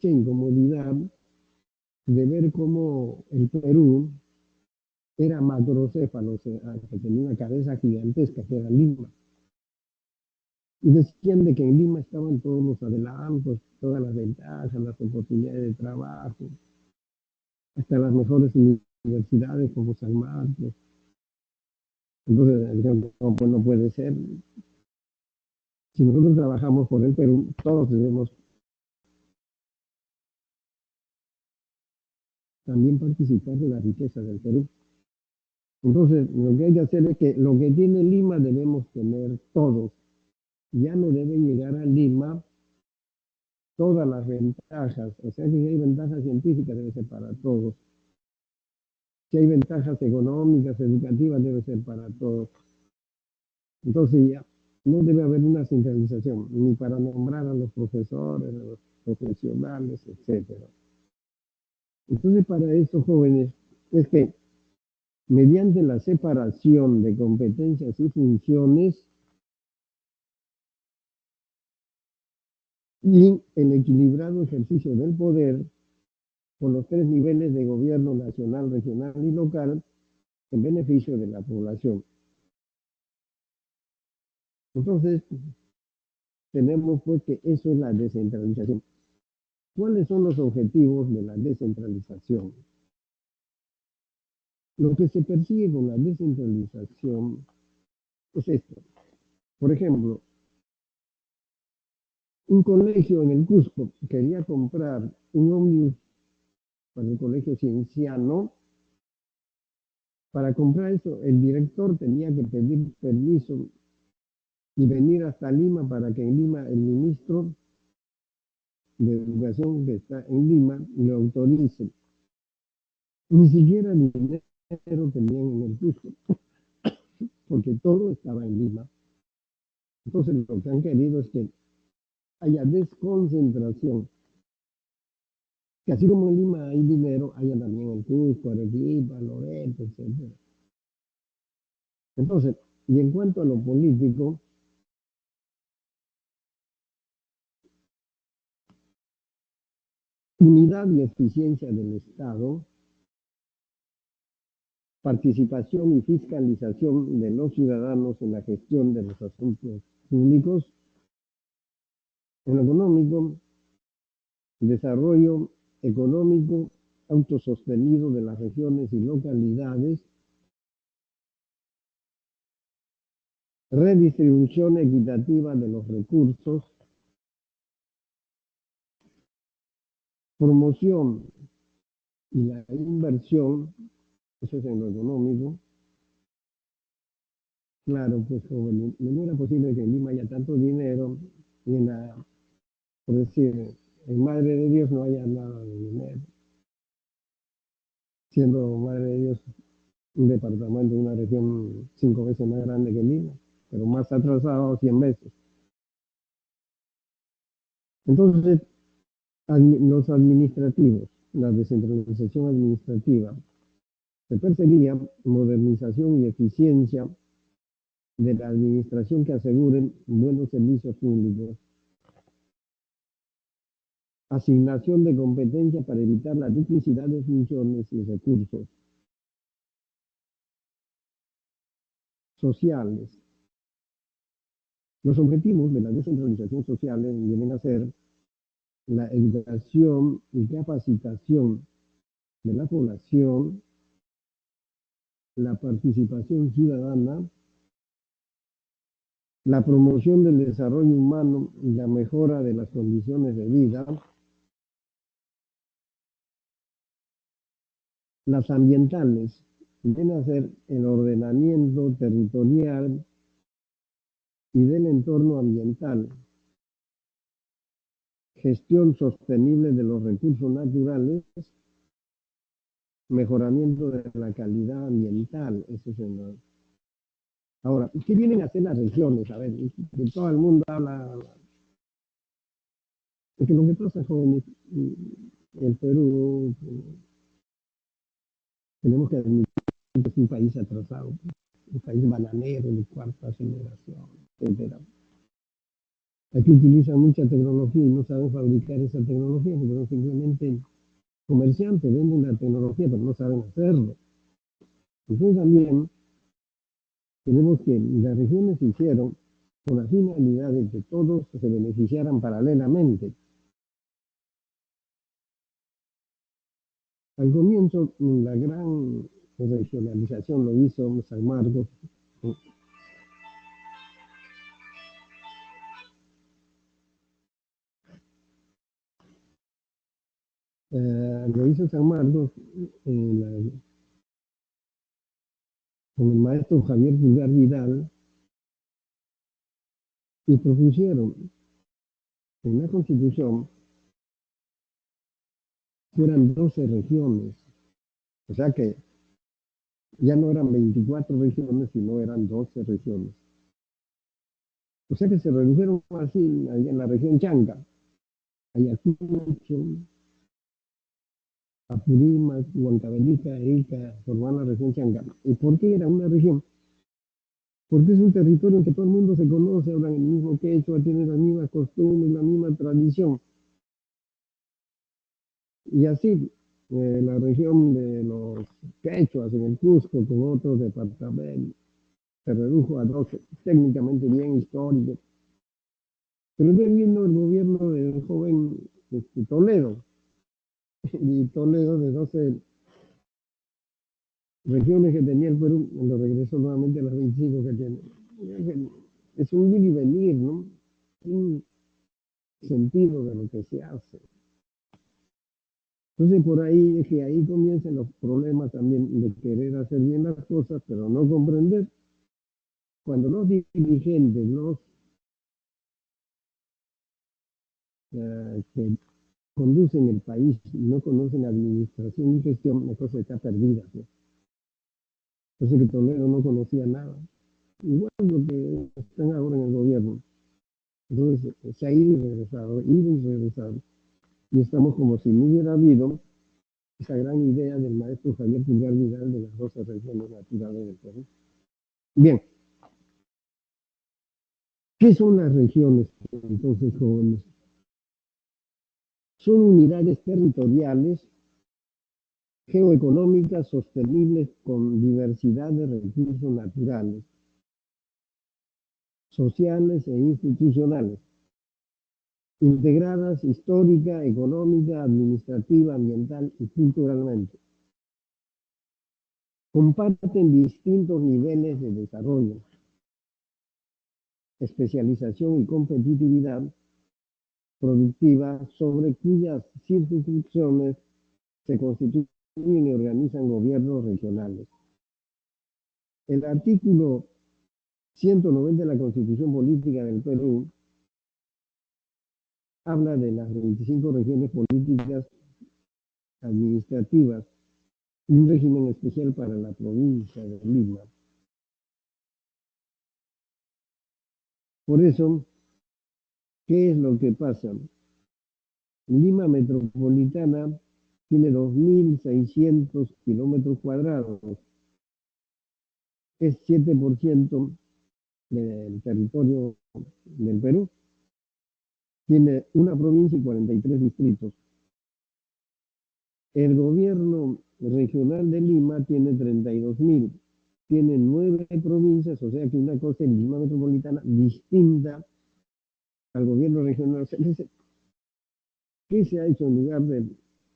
incomodidad de ver cómo el Perú era macrocéfalo, o sea, que tenía una cabeza gigantesca, que era Lima. Y decían de que en Lima estaban todos los adelantos, todas las ventajas, las oportunidades de trabajo, hasta las mejores universidades como San Marcos. Entonces, dijeron, no, pues no puede ser. Si nosotros trabajamos por el Perú, todos debemos también participar de la riqueza del Perú. Entonces, lo que hay que hacer es que lo que tiene Lima debemos tener todos. Ya no debe llegar a Lima todas las ventajas. O sea que si hay ventajas científicas, debe ser para todos. Si hay ventajas económicas, educativas, debe ser para todos. Entonces ya no debe haber una centralización, ni para nombrar a los profesores, a los profesionales, etcétera. Entonces, para estos jóvenes es que mediante la separación de competencias y funciones y el equilibrado ejercicio del poder por los tres niveles de gobierno: nacional, regional y local, en beneficio de la población. Entonces, tenemos pues que eso es la descentralización. ¿Cuáles son los objetivos de la descentralización? Lo que se persigue con la descentralización es esto. Por ejemplo, un colegio en el Cusco quería comprar un ómnibus para el colegio cienciano. Para comprar eso, el director tenía que pedir permiso y venir hasta Lima para que en Lima el ministro de Educación, que está en Lima, lo autorice. Ni siquiera dinero tenían en el Cusco, porque todo estaba en Lima. Entonces, lo que han querido es que haya desconcentración, que así como en Lima hay dinero, haya también en Cusco, Arequipa, Loreto, etc. Entonces, y en cuanto a lo político, unidad y eficiencia del Estado, participación y fiscalización de los ciudadanos en la gestión de los asuntos públicos. En lo económico, desarrollo económico autosostenido de las regiones y localidades, redistribución equitativa de los recursos, promoción y la inversión. Eso es en lo económico. Claro, pues joven, no era posible que en Lima haya tanto dinero y por decir, en Madre de Dios no haya nada de dinero, siendo Madre de Dios un departamento, una región 5 veces más grande que Lima, pero más atrasado 100 veces. Entonces, los administrativos, la descentralización administrativa, se perseguía modernización y eficiencia de la administración que aseguren buenos servicios públicos. asignación de competencia para evitar la duplicidad de funciones y recursos sociales. Los objetivos de la descentralización social vienen a ser la educación y capacitación de la población, la participación ciudadana, la promoción del desarrollo humano y la mejora de las condiciones de vida, las ambientales vienen a ser el ordenamiento territorial y del entorno ambiental, gestión sostenible de los recursos naturales, mejoramiento de la calidad ambiental. Eso es el... Ahora, ¿qué vienen a hacer las regiones? A ver, que todo el mundo habla, de que lo que pasa, jóvenes, el Perú, tenemos que admitir que es un país atrasado, un país bananero de cuarta generación, etcétera. Aquí utilizan mucha tecnología y no saben fabricar esa tecnología, porque son simplemente comerciantes, venden la tecnología, pero no saben hacerlo. Entonces también tenemos que las regiones se hicieron con la finalidad de que todos se beneficiaran paralelamente. Al comienzo, la gran regionalización lo hizo San Marcos. Lo hizo San Marcos con el maestro Javier Pulgar Vidal y propusieron en la Constitución que eran 12 regiones, o sea que ya no eran 24 regiones, sino eran 12 regiones. O sea que se redujeron así en la región Chanca, Ayacucho, Apurímac, Huancavelica, Ica, formaban la región Chanca. ¿Y por qué era una región? Porque es un territorio en que todo el mundo se conoce, hablan el mismo quechua, tienen las mismas costumbres, la misma tradición. Y así, la región de los quechuas en el Cusco, con otros departamentos, se redujo a 12, técnicamente bien histórico. Pero después vino el gobierno del joven Toledo, y Toledo de 12 regiones que tenía el Perú, lo regresó nuevamente a las 25 que tiene. Es un ir y venir, ¿no? Un sentido de lo que se hace. Entonces por ahí es que ahí comienzan los problemas también de querer hacer bien las cosas, pero no comprender. Cuando los dirigentes, los que conducen el país y no conocen administración y gestión, la cosa está perdida, ¿no? Entonces que Toledo no conocía nada. Igual lo que están ahora en el gobierno. Entonces se ha ido y regresado. Y estamos como si no hubiera habido esa gran idea del maestro Javier Pulgar Vidal de las 12 regiones naturales del Perú. Bien, ¿qué son las regiones entonces, jóvenes? Son unidades territoriales geoeconómicas sostenibles con diversidad de recursos naturales, sociales e institucionales, integradas histórica, económica, administrativa, ambiental y culturalmente. Comparten distintos niveles de desarrollo, especialización y competitividad productiva sobre cuyas circunscripciones se constituyen y organizan gobiernos regionales. El artículo 190 de la Constitución Política del Perú habla de las 25 regiones políticas administrativas y un régimen especial para la provincia de Lima. Por eso, ¿qué es lo que pasa? Lima metropolitana tiene 2.600 kilómetros cuadrados, es 7% del territorio del Perú. tiene una provincia y 43 distritos. El gobierno regional de Lima tiene 32.000, tiene 9 provincias, o sea que una cosa es Lima metropolitana distinta al gobierno regional. O sea, ¿qué se ha hecho en lugar de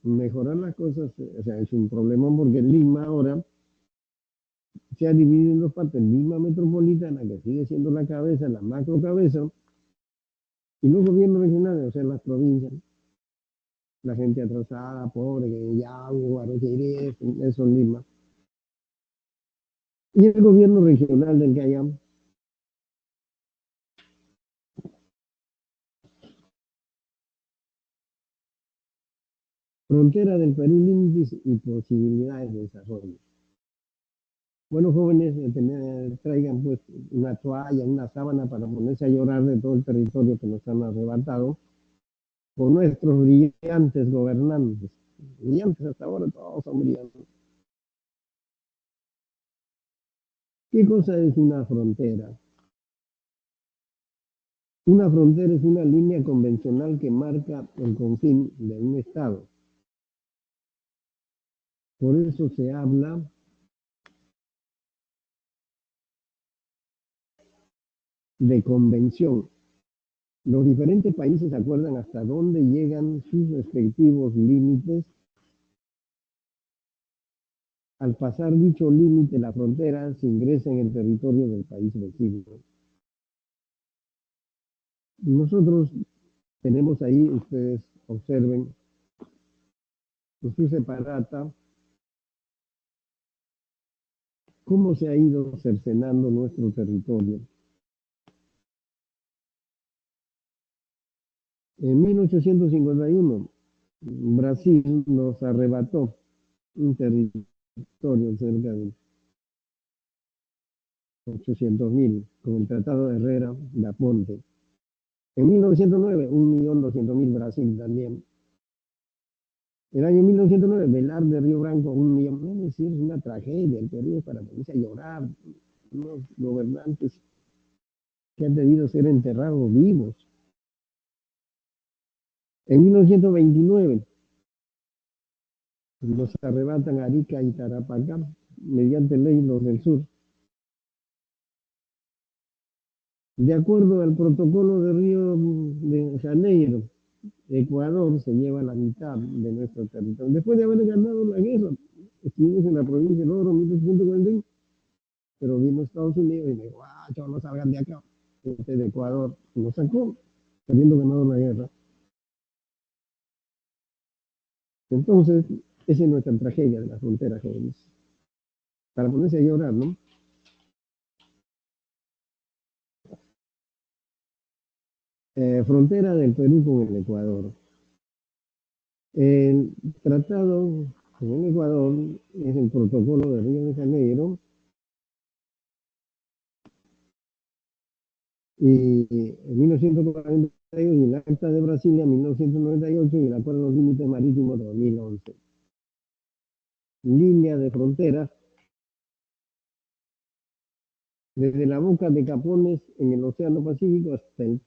mejorar las cosas? O sea, es un problema porque Lima ahora se ha dividido en dos partes: Lima metropolitana, que sigue siendo la cabeza, la macro cabeza, y los gobiernos regionales, o sea, las provincias, la gente atrasada, pobre, que ya, Guarochirí, eso es Lima. Y el gobierno regional del Callao, frontera del Perú, límites y posibilidades de desarrollo. Bueno, jóvenes, traigan pues una toalla, una sábana para ponerse a llorar de todo el territorio que nos han arrebatado por nuestros brillantes gobernantes. Brillantes hasta ahora, todos son brillantes. ¿Qué cosa es una frontera? Una frontera es una línea convencional que marca el confín de un estado. Por eso se habla de convención. Los diferentes países acuerdan hasta dónde llegan sus respectivos límites. Al pasar dicho límite, la frontera se ingresa en el territorio del país vecino. Nosotros tenemos ahí, ustedes observen, en su separata, cómo se ha ido cercenando nuestro territorio. En 1851, Brasil nos arrebató un territorio cerca de 800.000 con el Tratado de Herrera de Aponte. En 1909, 1.200.000 Brasil también. El año 1909, Velar de Río Branco, 1.000.000. Es decir, es una tragedia. El Perú es para ponerse a llorar. Unos gobernantes que han debido ser enterrados vivos. En 1929, nos arrebatan Arica y Tarapacá mediante ley los del sur. De acuerdo al protocolo de Río de Janeiro, Ecuador se lleva la mitad de nuestro territorio. Después de haber ganado la guerra, estuvimos en la provincia del Oro, 1841, pero vino Estados Unidos y me dijo, no salgan de acá. Este de Ecuador nos sacó, habiendo ganado la guerra. Entonces, esa es nuestra tragedia de la frontera, jóvenes. Para ponerse a llorar, ¿no? Frontera del Perú con el Ecuador. El tratado con el Ecuador es el protocolo de Río de Janeiro y en 1942 y el Acta de Brasilia en 1998 y el Acuerdo de los Límites Marítimos de 2011. Línea de frontera desde la boca de Capones en el Océano Pacífico hasta el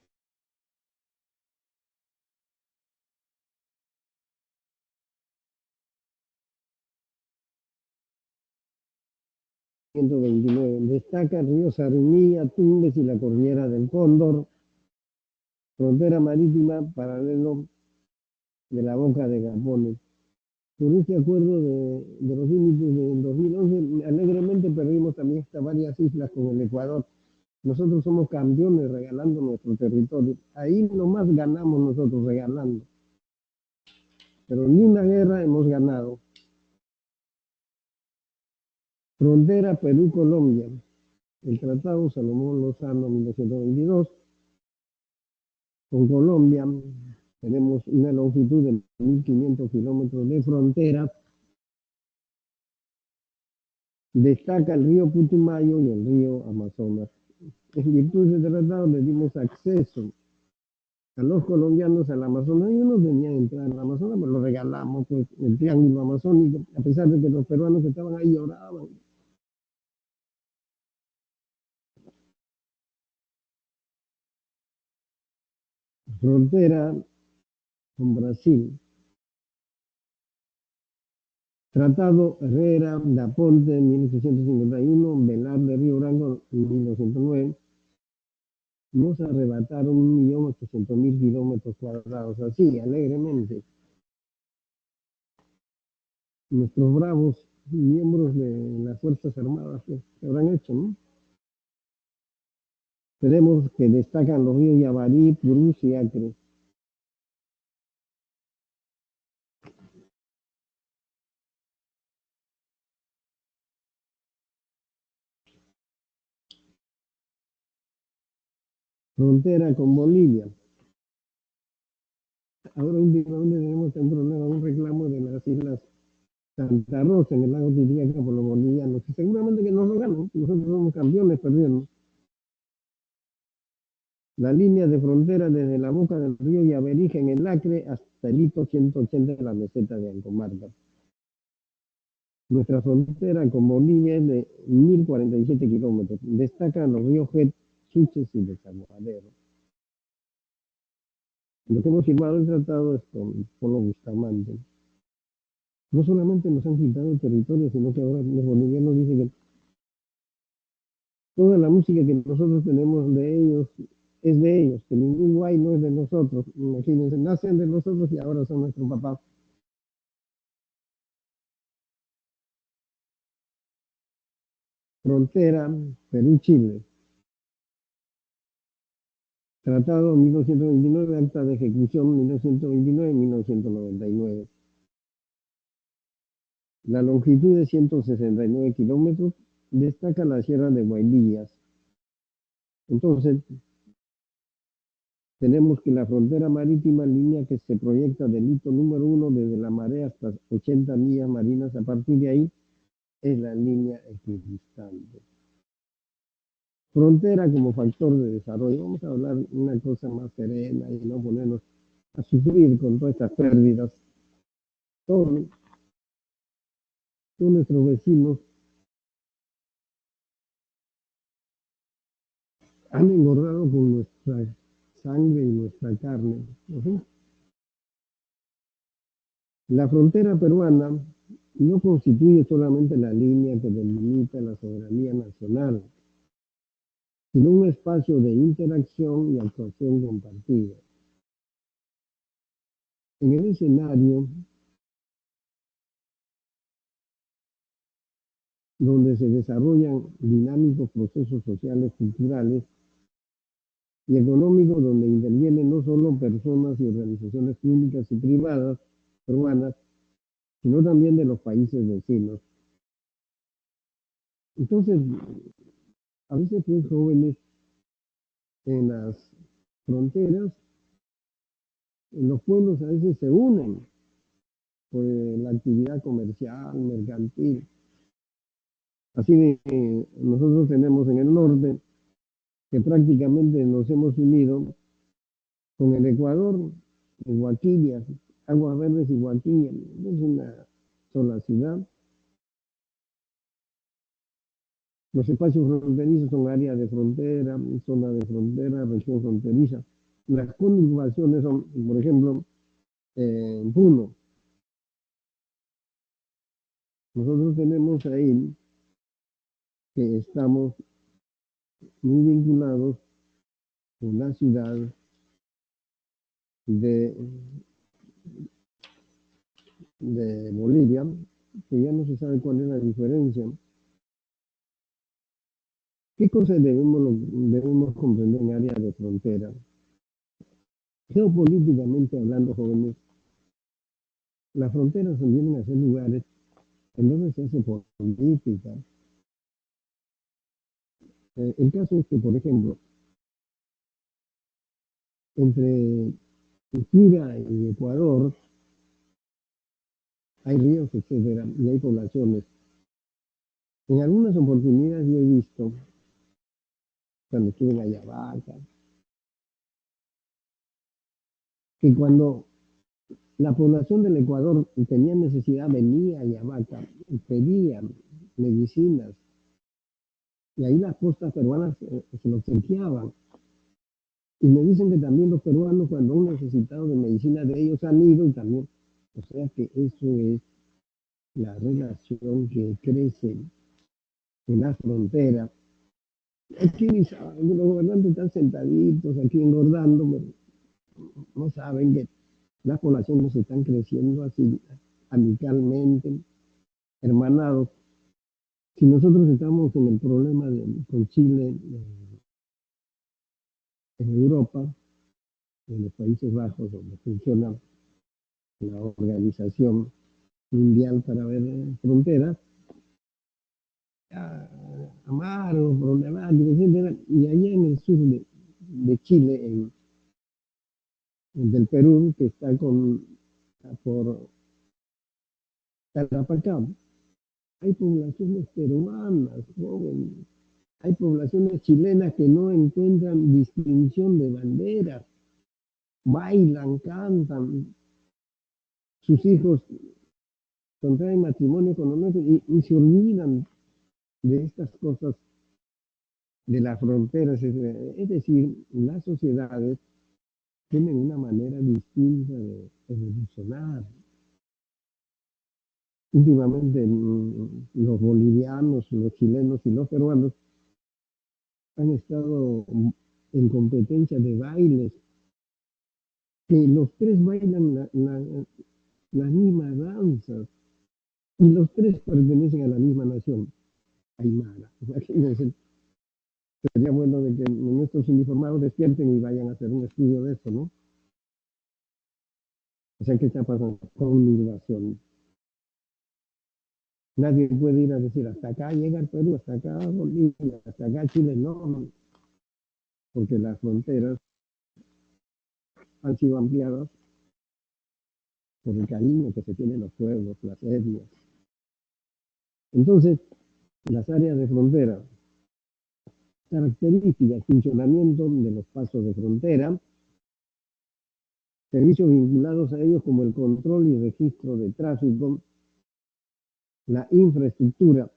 129. Destaca el río Sarmía, Tumbes y la Cordillera del Cóndor, frontera marítima paralelo de la boca de Capones. Por este acuerdo de los límites del 2011, alegremente perdimos también estas varias islas con el Ecuador. Nosotros somos campeones regalando nuestro territorio. Ahí nomás ganamos nosotros regalando. Pero ni una guerra hemos ganado. Frontera Perú-Colombia. El Tratado Salomón Lozano 1922. Con Colombia tenemos una longitud de 1.500 kilómetros de frontera. Destaca el río Putumayo y el río Amazonas. En virtud de este tratado le dimos acceso a los colombianos al Amazonas. Ellos no tenían entrada al Amazonas, pero lo regalamos, pues, el triángulo amazónico, a pesar de que los peruanos que estaban ahí lloraban. Frontera con Brasil. Tratado Herrera da Ponte en 1851, Velar de Río Branco en 1909, nos arrebataron 1.800.000 kilómetros cuadrados, así, alegremente. Nuestros bravos miembros de las Fuerzas Armadas, pues, que habrán hecho, ¿no? Esperemos que destacan los ríos Yavarí, Purús y Acre. Frontera con Bolivia. Ahora últimamente tenemos un problema, un reclamo de las islas Santa Rosa en el lago Titicaca por los bolivianos, que seguramente que nos lo ganan, nosotros somos campeones perdiendo. La línea de frontera desde la boca del río Yaberija en el Acre hasta el hito 180 de la meseta de Ancomarca. Nuestra frontera con Bolivia es de 1.047 kilómetros. Destacan los ríos Jet, Chuches y Desaguadero. Lo que hemos firmado el tratado es con Polo Bustamante. No solamente nos han quitado territorio, sino que ahora los bolivianos dicen que toda la música que nosotros tenemos de ellos es de ellos, que ningún guay no es de nosotros. Imagínense, nacen de nosotros y ahora son nuestros papás. Frontera, Perú-Chile. Tratado 1929, acta de ejecución 1929-1999. La longitud de 169 kilómetros, destaca la Sierra de Guaylillas. Entonces, tenemos que la frontera marítima, línea que se proyecta del hito número 1 desde la marea hasta 80 millas marinas, a partir de ahí es la línea equidistante. Frontera como factor de desarrollo. Vamos a hablar una cosa más serena y no ponernos a sufrir con todas estas pérdidas. Todos nuestros vecinos han engordado con nuestra sangre y nuestra carne. ¿No? La frontera peruana no constituye solamente la línea que delimita la soberanía nacional, sino un espacio de interacción y actuación compartida. En el escenario donde se desarrollan dinámicos procesos sociales, culturales y económicos, donde intervienen no solo personas y organizaciones públicas y privadas peruanas, sino también de los países vecinos. Entonces, a veces los jóvenes en las fronteras, en los pueblos a veces se unen por la actividad comercial, mercantil. Así nosotros tenemos en el norte que prácticamente nos hemos unido con el Ecuador, en Huaquilla, Aguas Verdes y Huaquilla, es una sola ciudad. Los espacios fronterizos son áreas de frontera, zona de frontera, región fronteriza. Las conurbaciones son, por ejemplo, en Puno. Nosotros tenemos ahí que estamos muy vinculados con la ciudad de, de Bolivia, que ya no se sabe cuál es la diferencia. ¿Qué cosas debemos comprender en áreas de frontera? Geopolíticamente hablando, jóvenes, las fronteras vienen a ser lugares en donde se hace política. El caso es que, por ejemplo, entre Cuba y Ecuador hay ríos, etcétera, y hay poblaciones. En algunas oportunidades yo he visto, cuando estuve en Ayabaca, que cuando la población del Ecuador tenía necesidad, venía a Ayabaca, pedían medicinas, y ahí las costas peruanas se lo obsequiaban. Y me dicen que también los peruanos cuando han necesitado de medicina de ellos han ido y también, o sea que eso es la relación que crece en la frontera. Aquí los gobernantes están sentaditos aquí engordando, pero no saben que las poblaciones están creciendo así amicalmente, hermanados. Si nosotros estamos en el problema con Chile en Europa, en los Países Bajos, donde funciona la Organización Mundial para ver fronteras, amaros, problemáticos, etcétera, y allá en el sur de Chile, del Perú, que está por Tarapacá, hay poblaciones peruanas, jóvenes, hay poblaciones chilenas que no encuentran distinción de banderas, bailan, cantan, sus hijos contraen matrimonio con los nuestros y se olvidan de estas cosas de las fronteras. Es decir, las sociedades tienen una manera distinta de evolucionar. Últimamente los bolivianos, los chilenos y los peruanos han estado en competencia de bailes, que los tres bailan las mismas danzas y los tres pertenecen a la misma nación, Aymara. Imagínense, sería bueno de que nuestros uniformados despierten y vayan a hacer un estudio de eso, ¿no? O sea, ¿qué está pasando con migración? Nadie puede ir a decir, hasta acá llega el Perú, hasta acá Bolivia, hasta acá Chile, no, no, porque las fronteras han sido ampliadas por el cariño que se tienen los pueblos, las etnias. Entonces, las áreas de frontera, características, funcionamiento de los pasos de frontera, servicios vinculados a ellos como el control y registro de tráfico, la infraestructura,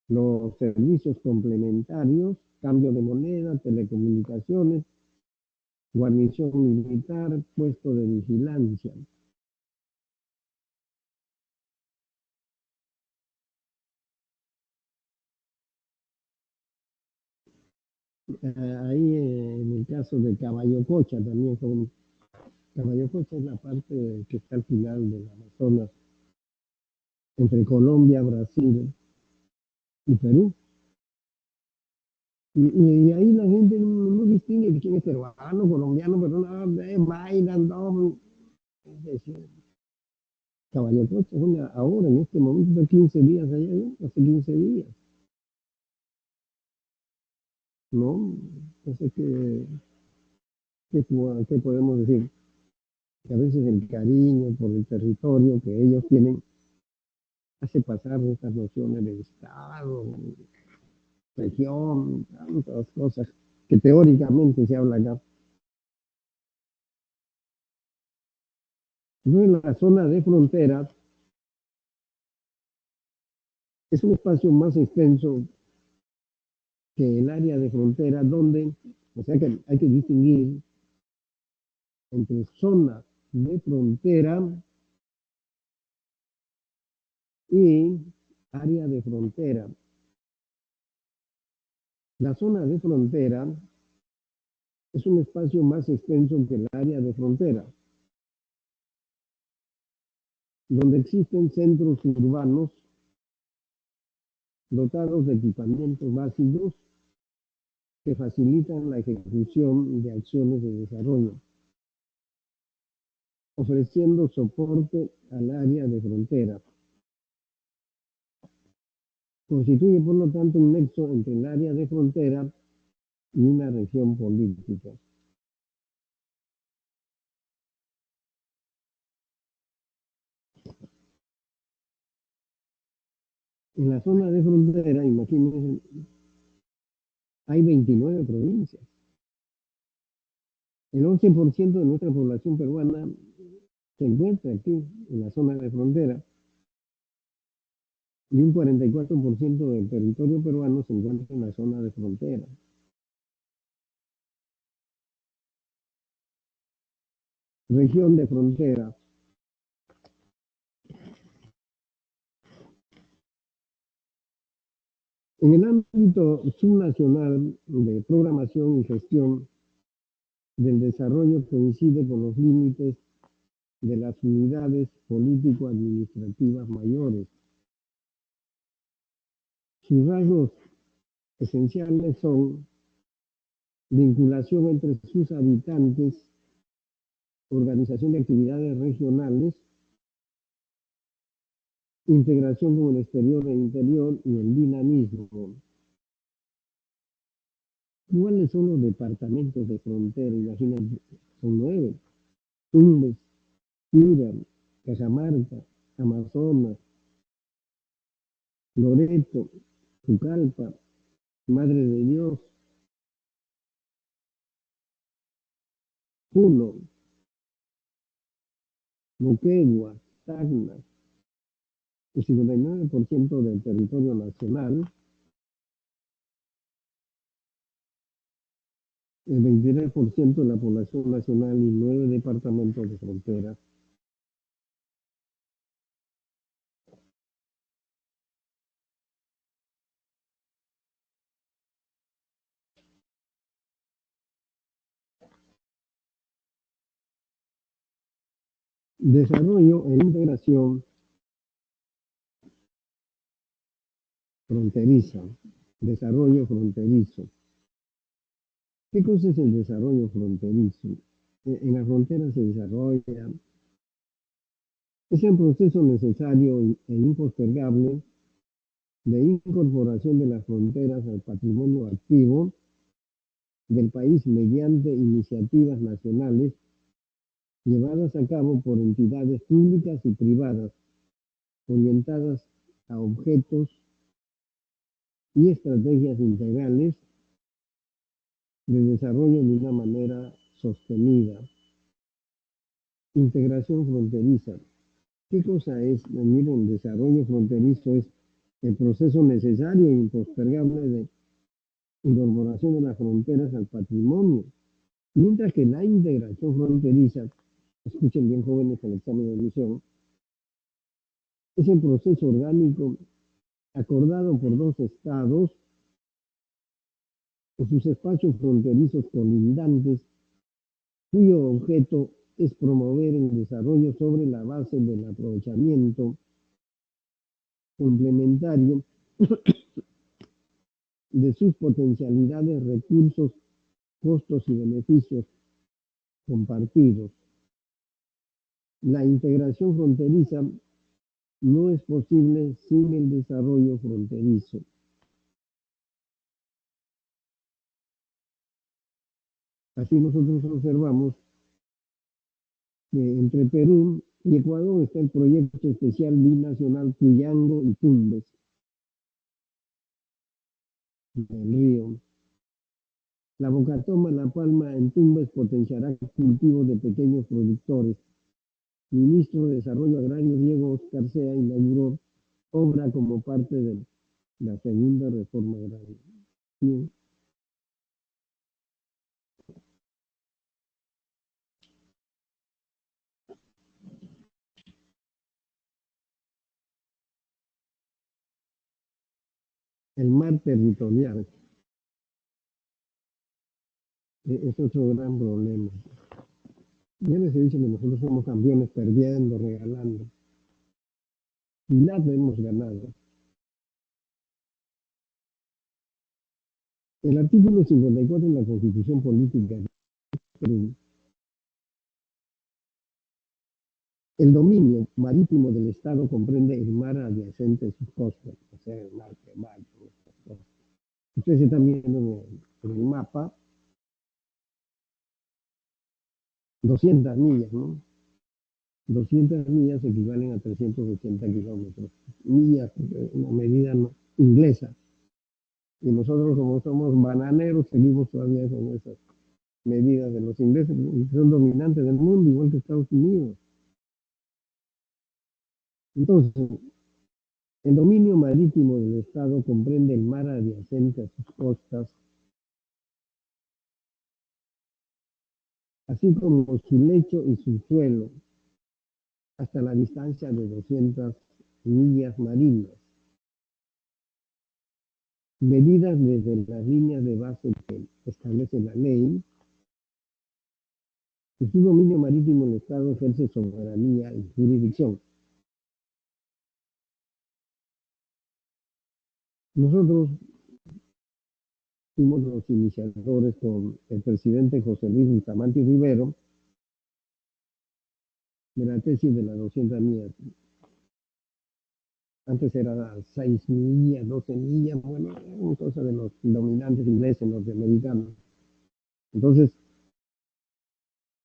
los servicios complementarios, cambio de moneda, telecomunicaciones, guarnición militar, puesto de vigilancia. Ahí en el caso de Caballo Cocha también, Caballo Cocha es la parte que está al final del Amazonas, entre Colombia, Brasil y Perú. Y ahí la gente no distingue quién es peruano, colombiano, pero no, bailan, no. Es decir, Caballo Cocha es ahora, en este momento, de 15 días allá, ¿no? Hace 15 días, ¿no? Entonces, ¿qué podemos decir? Que a veces el cariño por el territorio que ellos tienen hace pasar estas nociones de Estado, región, tantas cosas que teóricamente se habla acá. No, en la zona de frontera es un espacio más extenso que el área de frontera donde, o sea que hay que distinguir entre zona de frontera y área de frontera. La zona de frontera es un espacio más extenso que el área de frontera, donde existen centros urbanos dotados de equipamientos básicos que facilitan la ejecución de acciones de desarrollo, ofreciendo soporte al área de frontera. Constituye, por lo tanto, un nexo entre el área de frontera y una región política. En la zona de frontera, imagínense, hay 29 provincias. El 11% de nuestra población peruana se encuentra aquí, en la zona de frontera, y un 44% del territorio peruano se encuentra en la zona de frontera. región de frontera. En el ámbito subnacional de programación y gestión del desarrollo coincide con los límites de las unidades político-administrativas mayores. Sus rasgos esenciales son vinculación entre sus habitantes, organización de actividades regionales, integración con el exterior e interior y el dinamismo. ¿Cuáles son los departamentos de frontera? Imagínense, son 9. Tumbes, Piura, Cajamarca, Amazonas, Loreto, Pucallpa, Madre de Dios, Puno, Moquegua, Tacna, el 59% del territorio nacional, el 23% de la población nacional y 9 departamentos de frontera. Desarrollo e integración fronteriza. Desarrollo fronterizo. ¿Qué cosa es el desarrollo fronterizo? En la frontera se desarrolla, es el proceso necesario e impostergable de incorporación de las fronteras al patrimonio activo del país mediante iniciativas nacionales llevadas a cabo por entidades públicas y privadas orientadas a objetos y estrategias integrales de desarrollo de una manera sostenida. Integración fronteriza. ¿Qué cosa es? Miren, desarrollo fronterizo es el proceso necesario e impostergable de incorporación de las fronteras al patrimonio, mientras que la integración fronteriza, escuchen bien jóvenes el examen de admisión, es el proceso orgánico acordado por dos estados o sus espacios fronterizos colindantes, cuyo objeto es promover el desarrollo sobre la base del aprovechamiento complementario de sus potencialidades, recursos, costos y beneficios compartidos. La integración fronteriza no es posible sin el desarrollo fronterizo. Así nosotros observamos que entre Perú y Ecuador está el proyecto especial binacional Cuyango y Tumbes del río. La Bocatoma La Palma en Tumbes potenciará cultivos de pequeños productores. Ministro de Desarrollo Agrario Diego Oscar Sea inauguró obra como parte de la segunda reforma agraria. Bien. El mar territorial es otro gran problema. Ya les he dicho que nosotros somos campeones perdiendo, regalando. Y nada hemos ganado. El artículo 54 de la Constitución Política de Perú, el dominio marítimo del Estado comprende el mar adyacente a sus costas, o sea, el mar que va. Ustedes están viendo en el mapa 200 millas, ¿no? 200 millas equivalen a 380 kilómetros. Millas, una medida inglesa. Y nosotros, como somos bananeros, seguimos todavía con esas medidas de los ingleses, que son dominantes del mundo, igual que Estados Unidos. Entonces, el dominio marítimo del Estado comprende el mar adyacente a sus costas, así como su lecho y su suelo, hasta la distancia de 200 millas marinas, medidas desde las líneas de base que establece la ley, y su dominio marítimo el Estado ejerce soberanía y jurisdicción. Nosotros fuimos los iniciadores con el presidente José Luis Bustamante Rivero de la tesis de las 200 millas. Antes era 6 millas, 12 millas, bueno, una cosa de los dominantes ingleses, norteamericanos. Entonces,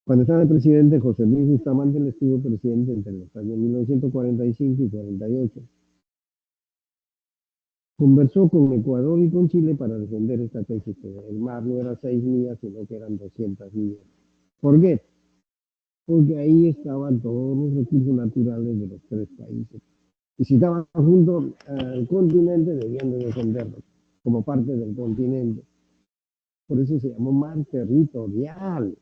cuando estaba el presidente José Luis Bustamante, él estuvo presidente entre los años 1945 y 48. Conversó con Ecuador y con Chile para defender esta tesis, que el mar no era 6 millas, sino que eran 200 millas. ¿Por qué? Porque ahí estaban todos los recursos naturales de los tres países. Y si estaban junto al continente, debían de defenderlos como parte del continente. Por eso se llamó mar territorial.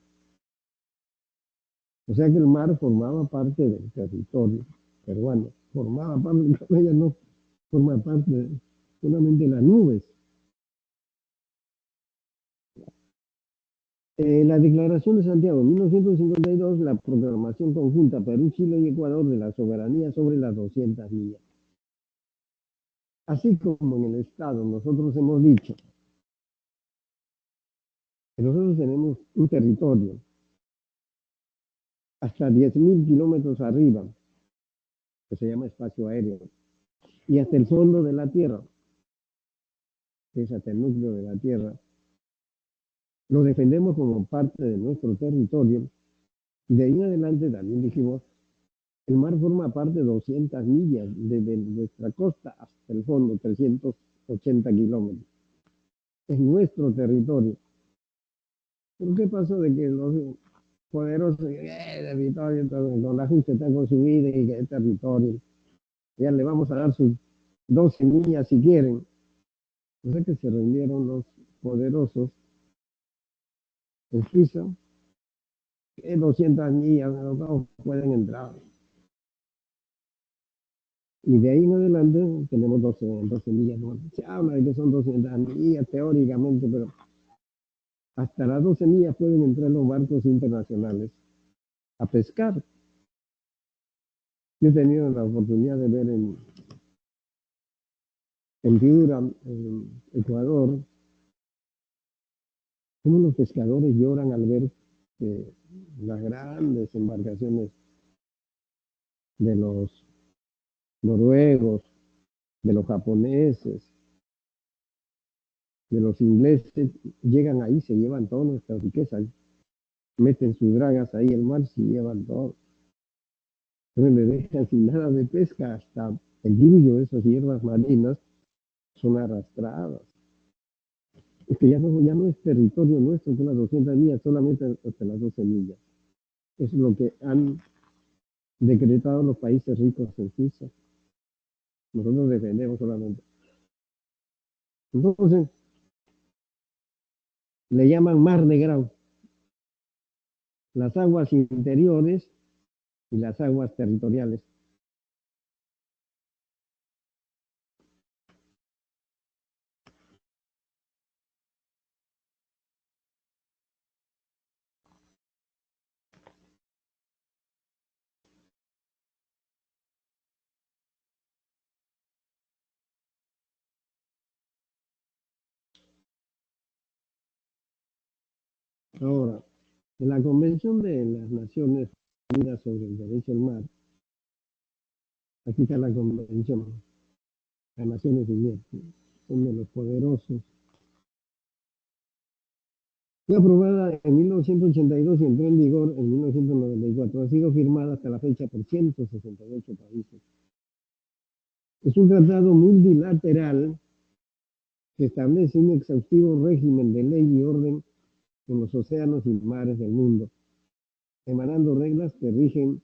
O sea que el mar formaba parte del territorio peruano, formaba parte, ella no forma parte solamente de las nubes. La Declaración de Santiago de 1952, la proclamación conjunta Perú, Chile y Ecuador de la soberanía sobre las 200 millas. Así como en el Estado nosotros hemos dicho que nosotros tenemos un territorio hasta 10.000 kilómetros arriba, que se llama espacio aéreo, y hasta el fondo de la Tierra, que es hasta el núcleo de la Tierra, lo defendemos como parte de nuestro territorio. De ahí en adelante también dijimos, el mar forma parte de 200 millas desde nuestra costa hasta el fondo, 380 kilómetros. Es nuestro territorio. ¿Por qué pasó de que los poderosos, territorio, entonces, con la justa está con su vida y que es territorio, ya le vamos a dar sus 12 millas si quieren? O sea que se rindieron los poderosos en Suiza, que 200 millas, no pueden entrar. Y de ahí en adelante tenemos 12 millas. ¿No? Se habla de que son 200 millas teóricamente, pero hasta las 12 millas pueden entrar los barcos internacionales a pescar. Yo he tenido la oportunidad de ver en Piura, en Ecuador, cómo los pescadores lloran al ver que las grandes embarcaciones de los noruegos, de los japoneses, de los ingleses, llegan ahí, se llevan toda nuestra riqueza, meten sus dragas ahí al mar, se llevan todo. Entonces le dejan sin nada de pesca, hasta el brillo de esas hierbas marinas son arrastradas. Es que ya no es territorio nuestro con las 200 millas, solamente hasta las 12 millas. Es lo que han decretado los países ricos en Suiza. Nosotros defendemos solamente. Entonces, le llaman Mar de Grau, las aguas interiores y las aguas territoriales. Ahora, en la Convención de las Naciones Unidas sobre el Derecho al Mar, aquí está la Convención, las Naciones Unidas, son de los poderosos. Fue aprobada en 1982 y entró en vigor en 1994. Ha sido firmada hasta la fecha por 168 países. Es un tratado multilateral que establece un exhaustivo régimen de ley y orden en los océanos y mares del mundo, emanando reglas que rigen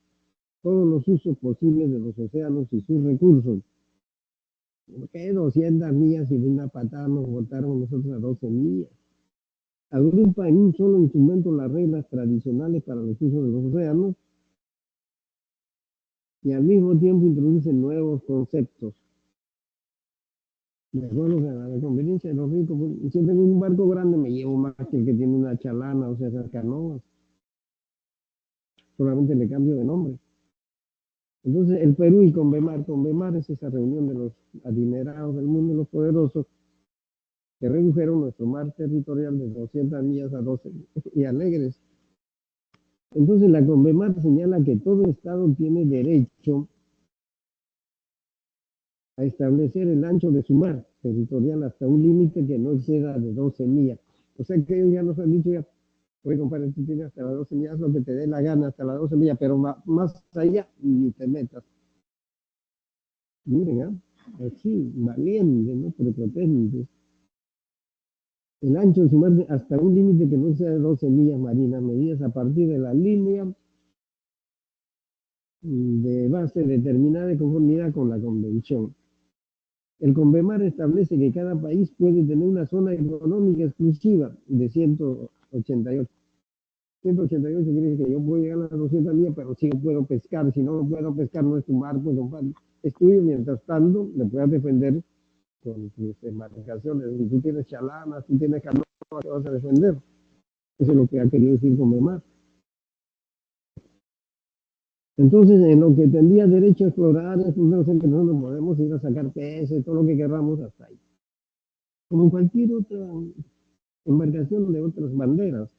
todos los usos posibles de los océanos y sus recursos. ¿Por qué 200 millas y de una patada nos botaron nosotros a 12 millas? agrupa en un solo instrumento las reglas tradicionales para los usos de los océanos y al mismo tiempo introduce nuevos conceptos. De acuerdo a la conveniencia de los ricos, pues, siempre en un barco grande me llevo más que el que tiene una chalana, o sea, esas canoas. Solamente le cambio de nombre. Entonces, el Perú y Convemar es esa reunión de los adinerados del mundo, los poderosos, que redujeron nuestro mar territorial de 200 millas a 12 y alegres. Entonces, la Convemar señala que todo Estado tiene derecho a establecer el ancho de su mar territorial hasta un límite que no exceda de 12 millas. O sea que ellos ya nos han dicho, ya, oye, compadre, tú tienes hasta las 12 millas, lo que te dé la gana, hasta las 12 millas, pero más allá ni te metas. Miren, así, valiente, ¿no? Prepotentes. El ancho de su mar hasta un límite que no sea de 12 millas marinas, medidas a partir de la línea de base determinada de conformidad con la convención. El Convemar establece que cada país puede tener una zona económica exclusiva de 188. 188 quiere decir que yo puedo llegar a las 200 millas, pero sí puedo pescar. Si no puedo pescar, no es tu mar, pues es tuyo. Mientras tanto, le puedas defender con tus embarcaciones. Si tú tienes chalanas, tú tienes canoas, te vas a defender. Eso es lo que ha querido decir Convemar. Entonces, en lo que tendría derecho a explorar, es no sé que nosotros podemos ir a sacar peces, todo lo que queramos hasta ahí. Como en cualquier otra embarcación de otras banderas.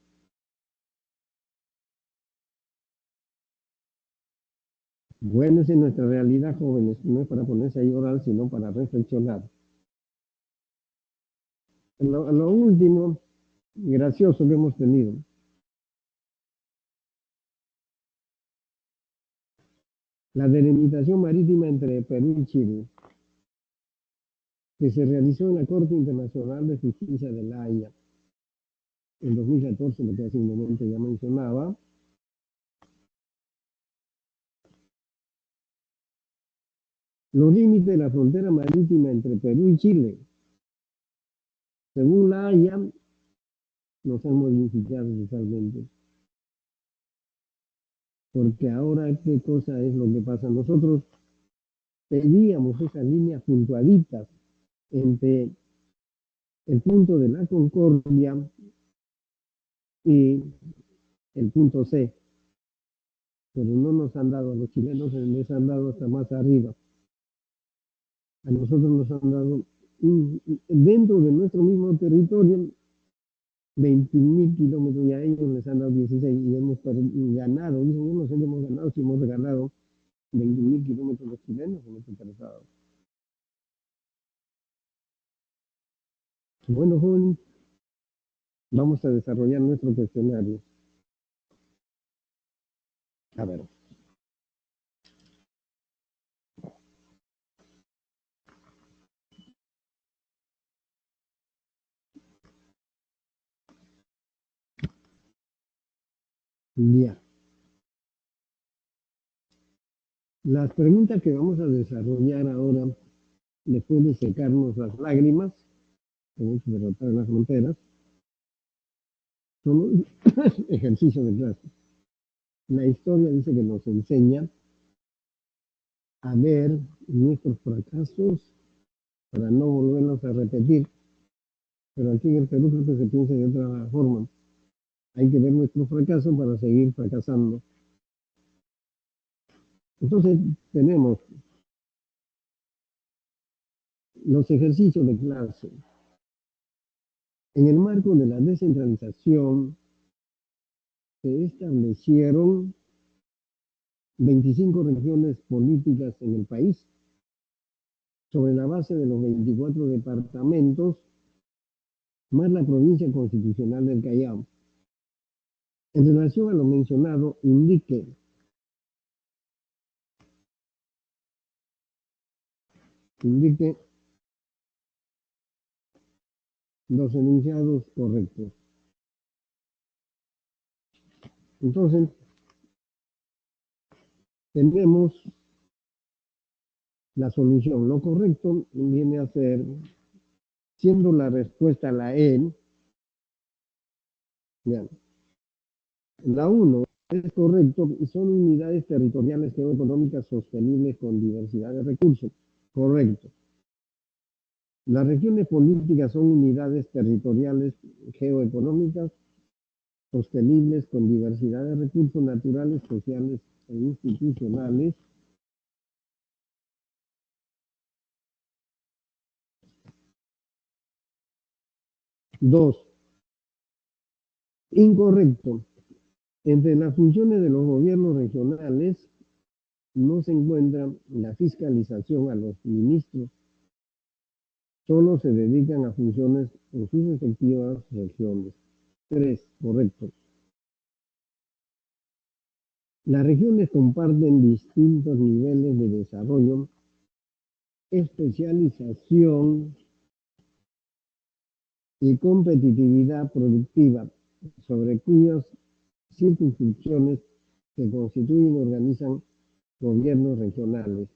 Bueno, esa es nuestra realidad, jóvenes. No es para ponerse a llorar, sino para reflexionar. Lo último, gracioso que hemos tenido. La delimitación marítima entre Perú y Chile, que se realizó en la Corte Internacional de Justicia de La Haya en 2014, lo que hace un momento ya mencionaba. Los límites de la frontera marítima entre Perú y Chile, según La Haya, nos han modificado totalmente. Porque ahora, ¿qué cosa es lo que pasa? Nosotros pedíamos esas líneas puntuaditas entre el punto de la Concordia y el punto C, pero no nos han dado, a los chilenos les han dado hasta más arriba. A nosotros nos han dado, dentro de nuestro mismo territorio, 21.000 kilómetros y a ellos les han dado 16 y hemos ganado, dicen, yo no sé si hemos ganado, si hemos regalado 20.000 kilómetros los chilenos en este tratado. Bueno, jóvenes, vamos a desarrollar nuestro cuestionario. A ver. Ya. Las preguntas que vamos a desarrollar ahora, después de secarnos las lágrimas, tenemos que derrotar las fronteras, son un ejercicio de clase. La historia dice que nos enseña a ver nuestros fracasos para no volverlos a repetir. Pero aquí en el Perú creo que se piensa de otra forma. Hay que ver nuestros fracasos para seguir fracasando. Entonces tenemos los ejercicios de clase. En el marco de la descentralización se establecieron 25 regiones políticas en el país sobre la base de los 24 departamentos más la provincia constitucional del Callao. En relación a lo mencionado, indique los enunciados correctos. Entonces, tenemos la solución. Lo correcto viene a ser, siendo la respuesta la E, Bien. La uno es correcto, son unidades territoriales geoeconómicas sostenibles con diversidad de recursos. Correcto. Las regiones políticas son unidades territoriales geoeconómicas sostenibles con diversidad de recursos naturales, sociales e institucionales. Dos, incorrecto. Entre las funciones de los gobiernos regionales no se encuentra la fiscalización a los ministros, solo se dedican a funciones en sus respectivas regiones. 3, correcto. Las regiones comparten distintos niveles de desarrollo, especialización y competitividad productiva, sobre cuyas circunscripciones se constituyen y organizan gobiernos regionales.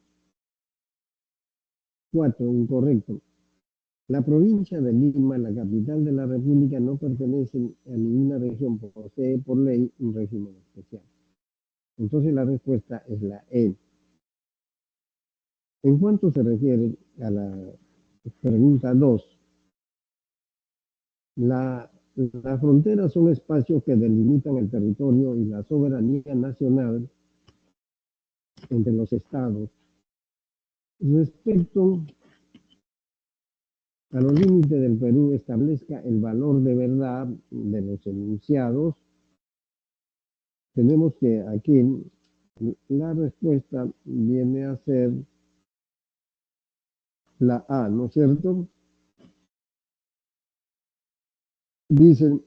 4, incorrecto. La provincia de Lima, la capital de la República, no pertenece a ninguna región, posee por ley un régimen especial. Entonces la respuesta es la E. En cuanto se refiere a la pregunta 2, las fronteras son espacios que delimitan el territorio y la soberanía nacional entre los estados. Respecto a los límites del Perú, establezca el valor de verdad de los enunciados. Tenemos que aquí la respuesta viene a ser la A, ¿no es cierto? Dicen,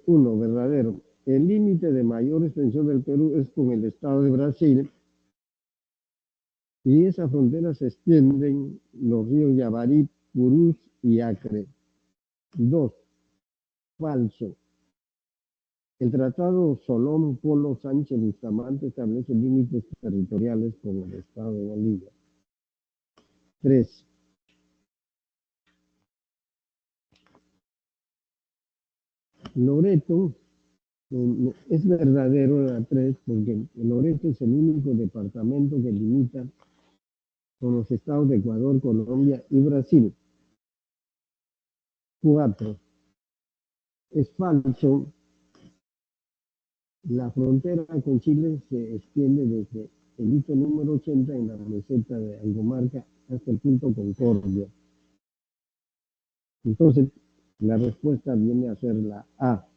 uno, verdadero. El límite de mayor extensión del Perú es con el estado de Brasil y esa frontera se extienden los ríos Yavarí, Purús y Acre. 2, falso. El Tratado Solón Polo Sánchez Bustamante establece límites territoriales con el estado de Bolivia. 3, Loreto, es verdadero la 3 porque Loreto es el único departamento que limita con los estados de Ecuador, Colombia y Brasil. 4, es falso. La frontera con Chile se extiende desde el hito número 80 en la meseta de Angomarca hasta el punto Concordia. Entonces, la respuesta viene a ser la A.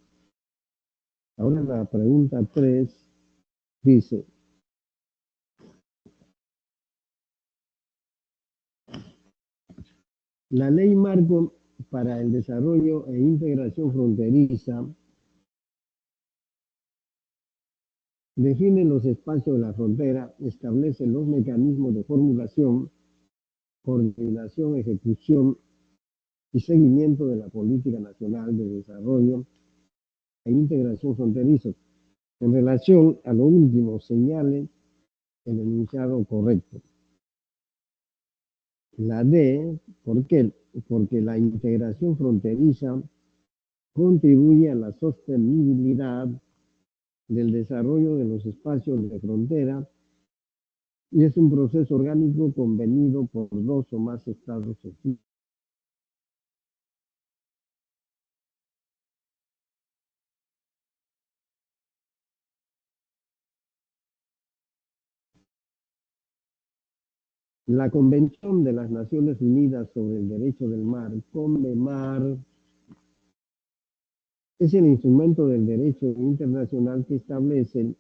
Ahora la pregunta 3 dice, la ley marco para el desarrollo e integración fronteriza define los espacios de la frontera, establece los mecanismos de formulación, coordinación, ejecución y seguimiento de la política nacional de desarrollo e integración fronterizo. En relación a lo último, señale el enunciado correcto. La D, ¿por qué? Porque la integración fronteriza contribuye a la sostenibilidad del desarrollo de los espacios de frontera y es un proceso orgánico convenido por dos o más estados. La Convención de las Naciones Unidas sobre el Derecho del Mar, CONVEMAR, es el instrumento del derecho internacional que establece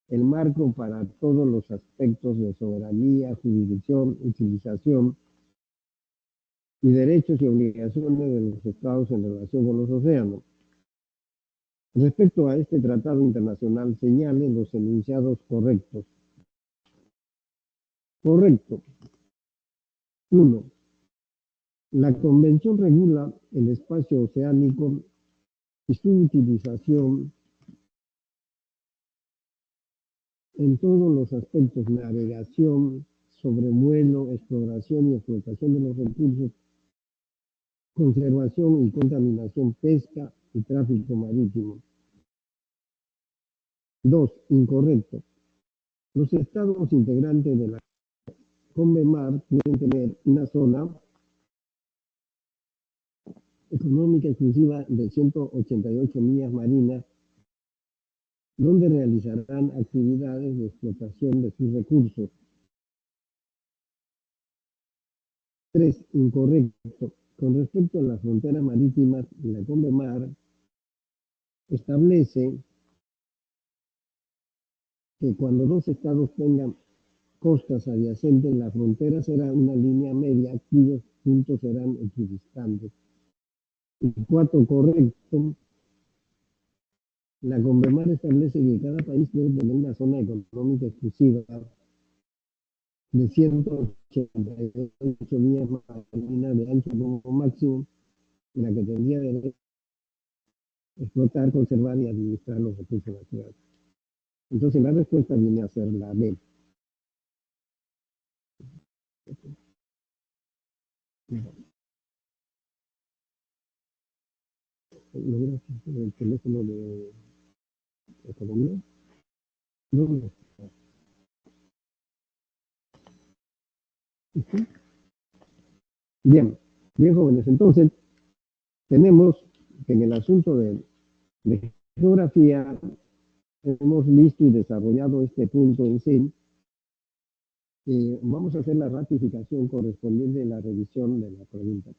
el marco para todos los aspectos de soberanía, jurisdicción, utilización y derechos y obligaciones de los estados en relación con los océanos. Respecto a este tratado internacional, señalen los enunciados correctos. Correcto. 1. La Convención regula el espacio oceánico y su utilización en todos los aspectos: navegación, sobrevuelo, exploración y explotación de los recursos conservación y contaminación, pesca y tráfico marítimo. 2. Incorrecto. Los estados integrantes de la CONVEMAR pueden tener una zona económica exclusiva de 188 millas marinas, donde realizarán actividades de explotación de sus recursos. 3. Incorrecto. Con respecto a las fronteras marítimas, la CONVEMAR establece que cuando dos estados tengan costas adyacentes, la frontera será una línea media cuyos puntos serán equidistantes. Y 4. Correcto. La CONVEMAR establece que cada país debe tener una zona económica exclusiva de 188 millas marinas de ancho como máximo, en la que tendría de explotar, conservar y administrar los recursos naturales. Entonces la respuesta viene a ser la B. ¿Logras el teléfono de economía? ¿Dónde? Bien, bien jóvenes, entonces tenemos que en el asunto de geografía hemos visto y desarrollado este punto en sí. Vamos a hacer la ratificación correspondiente a la revisión de la pregunta.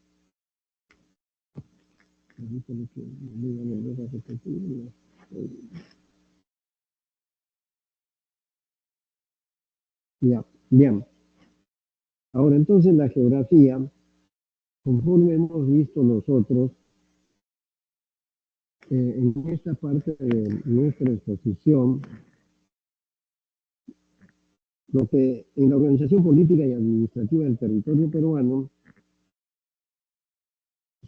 Ya, bien. Ahora entonces la geografía, conforme hemos visto nosotros, en esta parte de nuestra exposición, lo que en la organización política y administrativa del territorio peruano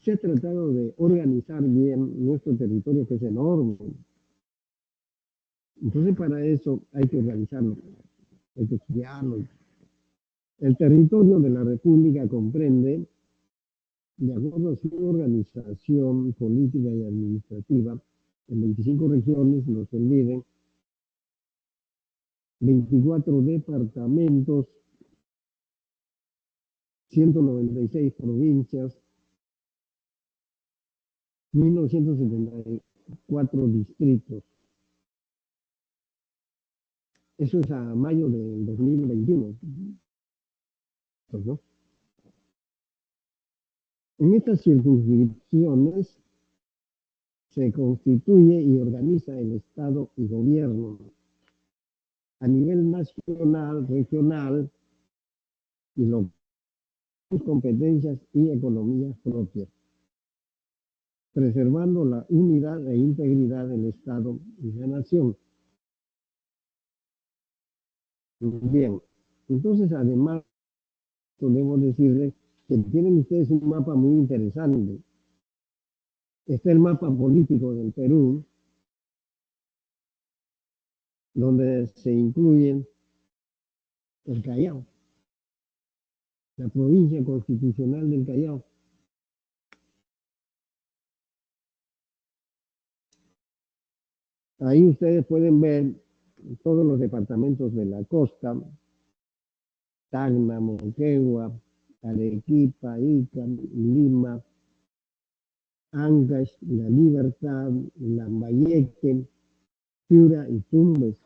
se ha tratado de organizar bien nuestro territorio, que es enorme. Entonces para eso hay que organizarlo, hay que estudiarlo. El territorio de la República comprende, de acuerdo a su organización política y administrativa, en 25 regiones, no se olviden, 24 departamentos, 196 provincias, 1974 distritos. Eso es a mayo del 2021, ¿no? En estas circunscripciones se constituye y organiza el Estado y gobierno a nivel nacional, regional y local, sus competencias y economías propias, preservando la unidad e integridad del Estado y la nación. Bien, entonces además podemos decirles que tienen ustedes un mapa muy interesante. Este es el mapa político del Perú, donde se incluyen el Callao, la provincia constitucional del Callao. Ahí ustedes pueden ver todos los departamentos de la costa: Tacna, Moquegua, Arequipa, Ica, Lima, Ancash, La Libertad, Lambayeque, Piura y Tumbes.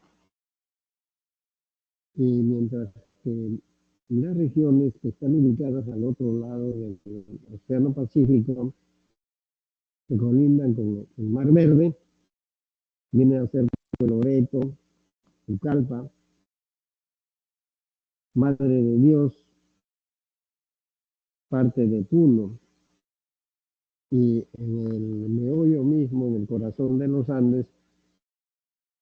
Y mientras que las regiones que están ubicadas al otro lado del Océano Pacífico, que colindan con el Mar Verde, vienen a ser Loreto, Pucallpa, Madre de Dios, parte de Puno, y en el meollo mismo, en el corazón de los Andes,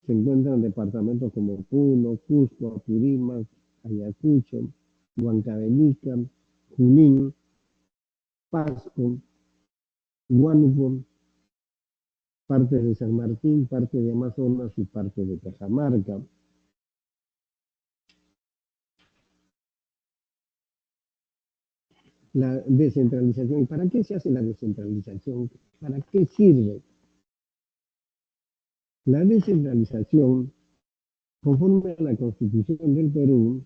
se encuentran departamentos como Puno, Cusco, Apurímac, Ayacucho, Huancavelica, Junín, Pasco, Huánuco, parte de San Martín, parte de Amazonas y parte de Cajamarca. la descentralización. ¿Y para qué se hace la descentralización? ¿Para qué sirve? La descentralización, conforme a la Constitución del Perú,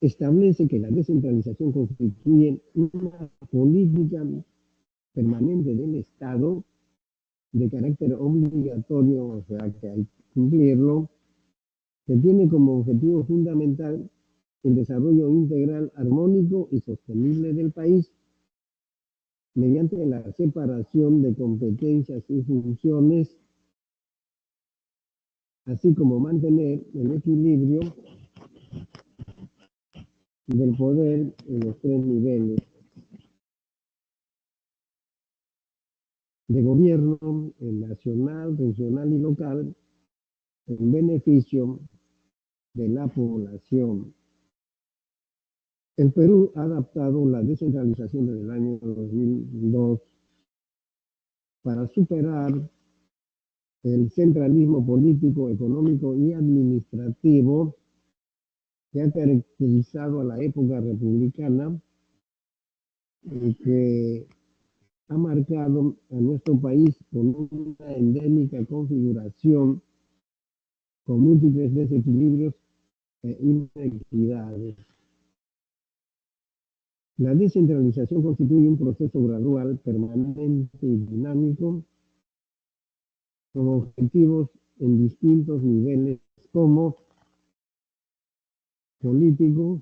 establece que la descentralización constituye una política permanente del Estado de carácter obligatorio, o sea que hay que cumplirlo, que tiene como objetivo fundamental el desarrollo integral, armónico y sostenible del país, mediante la separación de competencias y funciones, así como mantener el equilibrio del poder en los tres niveles de gobierno, el nacional, regional y local, en beneficio de la población. El Perú ha adaptado la descentralización desde el año 2002 para superar el centralismo político, económico y administrativo que ha caracterizado a la época republicana y que ha marcado a nuestro país con una endémica configuración con múltiples desequilibrios e inequidades. La descentralización constituye un proceso gradual, permanente y dinámico, con objetivos en distintos niveles como político,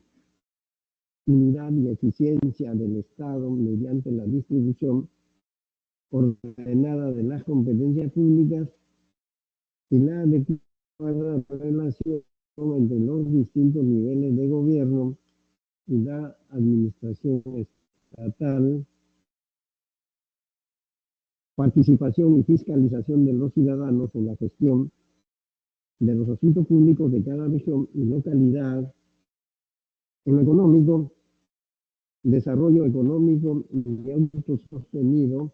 unidad y eficiencia del Estado mediante la distribución ordenada de las competencias públicas y la adecuada relación entre los distintos niveles de gobierno y la administración estatal, participación y fiscalización de los ciudadanos en la gestión de los asuntos públicos de cada región y localidad, en lo económico, desarrollo económico y autosostenido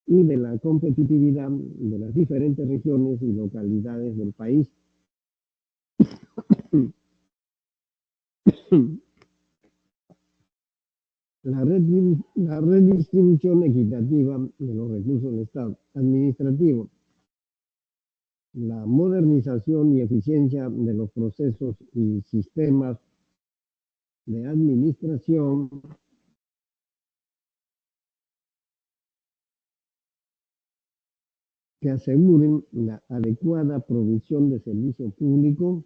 y de la competitividad de las diferentes regiones y localidades del país. La redistribución equitativa de los recursos del Estado administrativo, la modernización y eficiencia de los procesos y sistemas de administración, que aseguren la adecuada provisión de servicio público,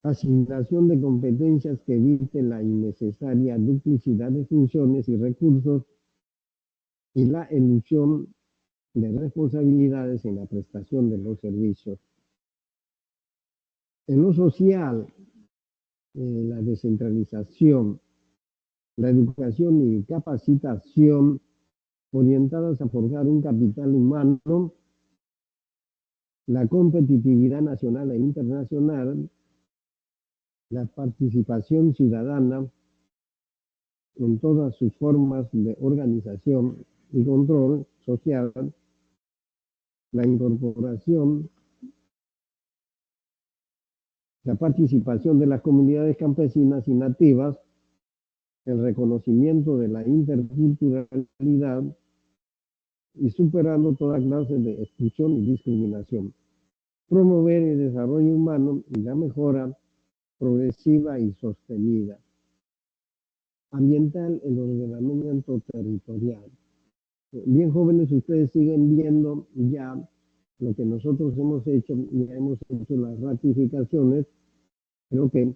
asignación de competencias que evite la innecesaria duplicidad de funciones y recursos y la elusión de responsabilidades en la prestación de los servicios. En lo social, la descentralización, la educación y capacitación orientadas a forjar un capital humano, la competitividad nacional e internacional, la participación ciudadana en todas sus formas de organización y control social, la incorporación, la participación de las comunidades campesinas y nativas, el reconocimiento de la interculturalidad y superando toda clase de exclusión y discriminación. Promover el desarrollo humano y la mejora progresiva y sostenida. Ambiental, el ordenamiento territorial. Bien jóvenes, ustedes siguen viendo ya lo que nosotros hemos hecho, ya hemos hecho las ratificaciones. Creo que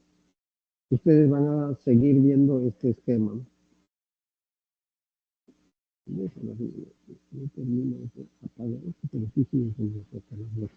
ustedes van a seguir viendo este esquema. Déjalo, no termino de apagar esto, pero sí sigue con nosotros.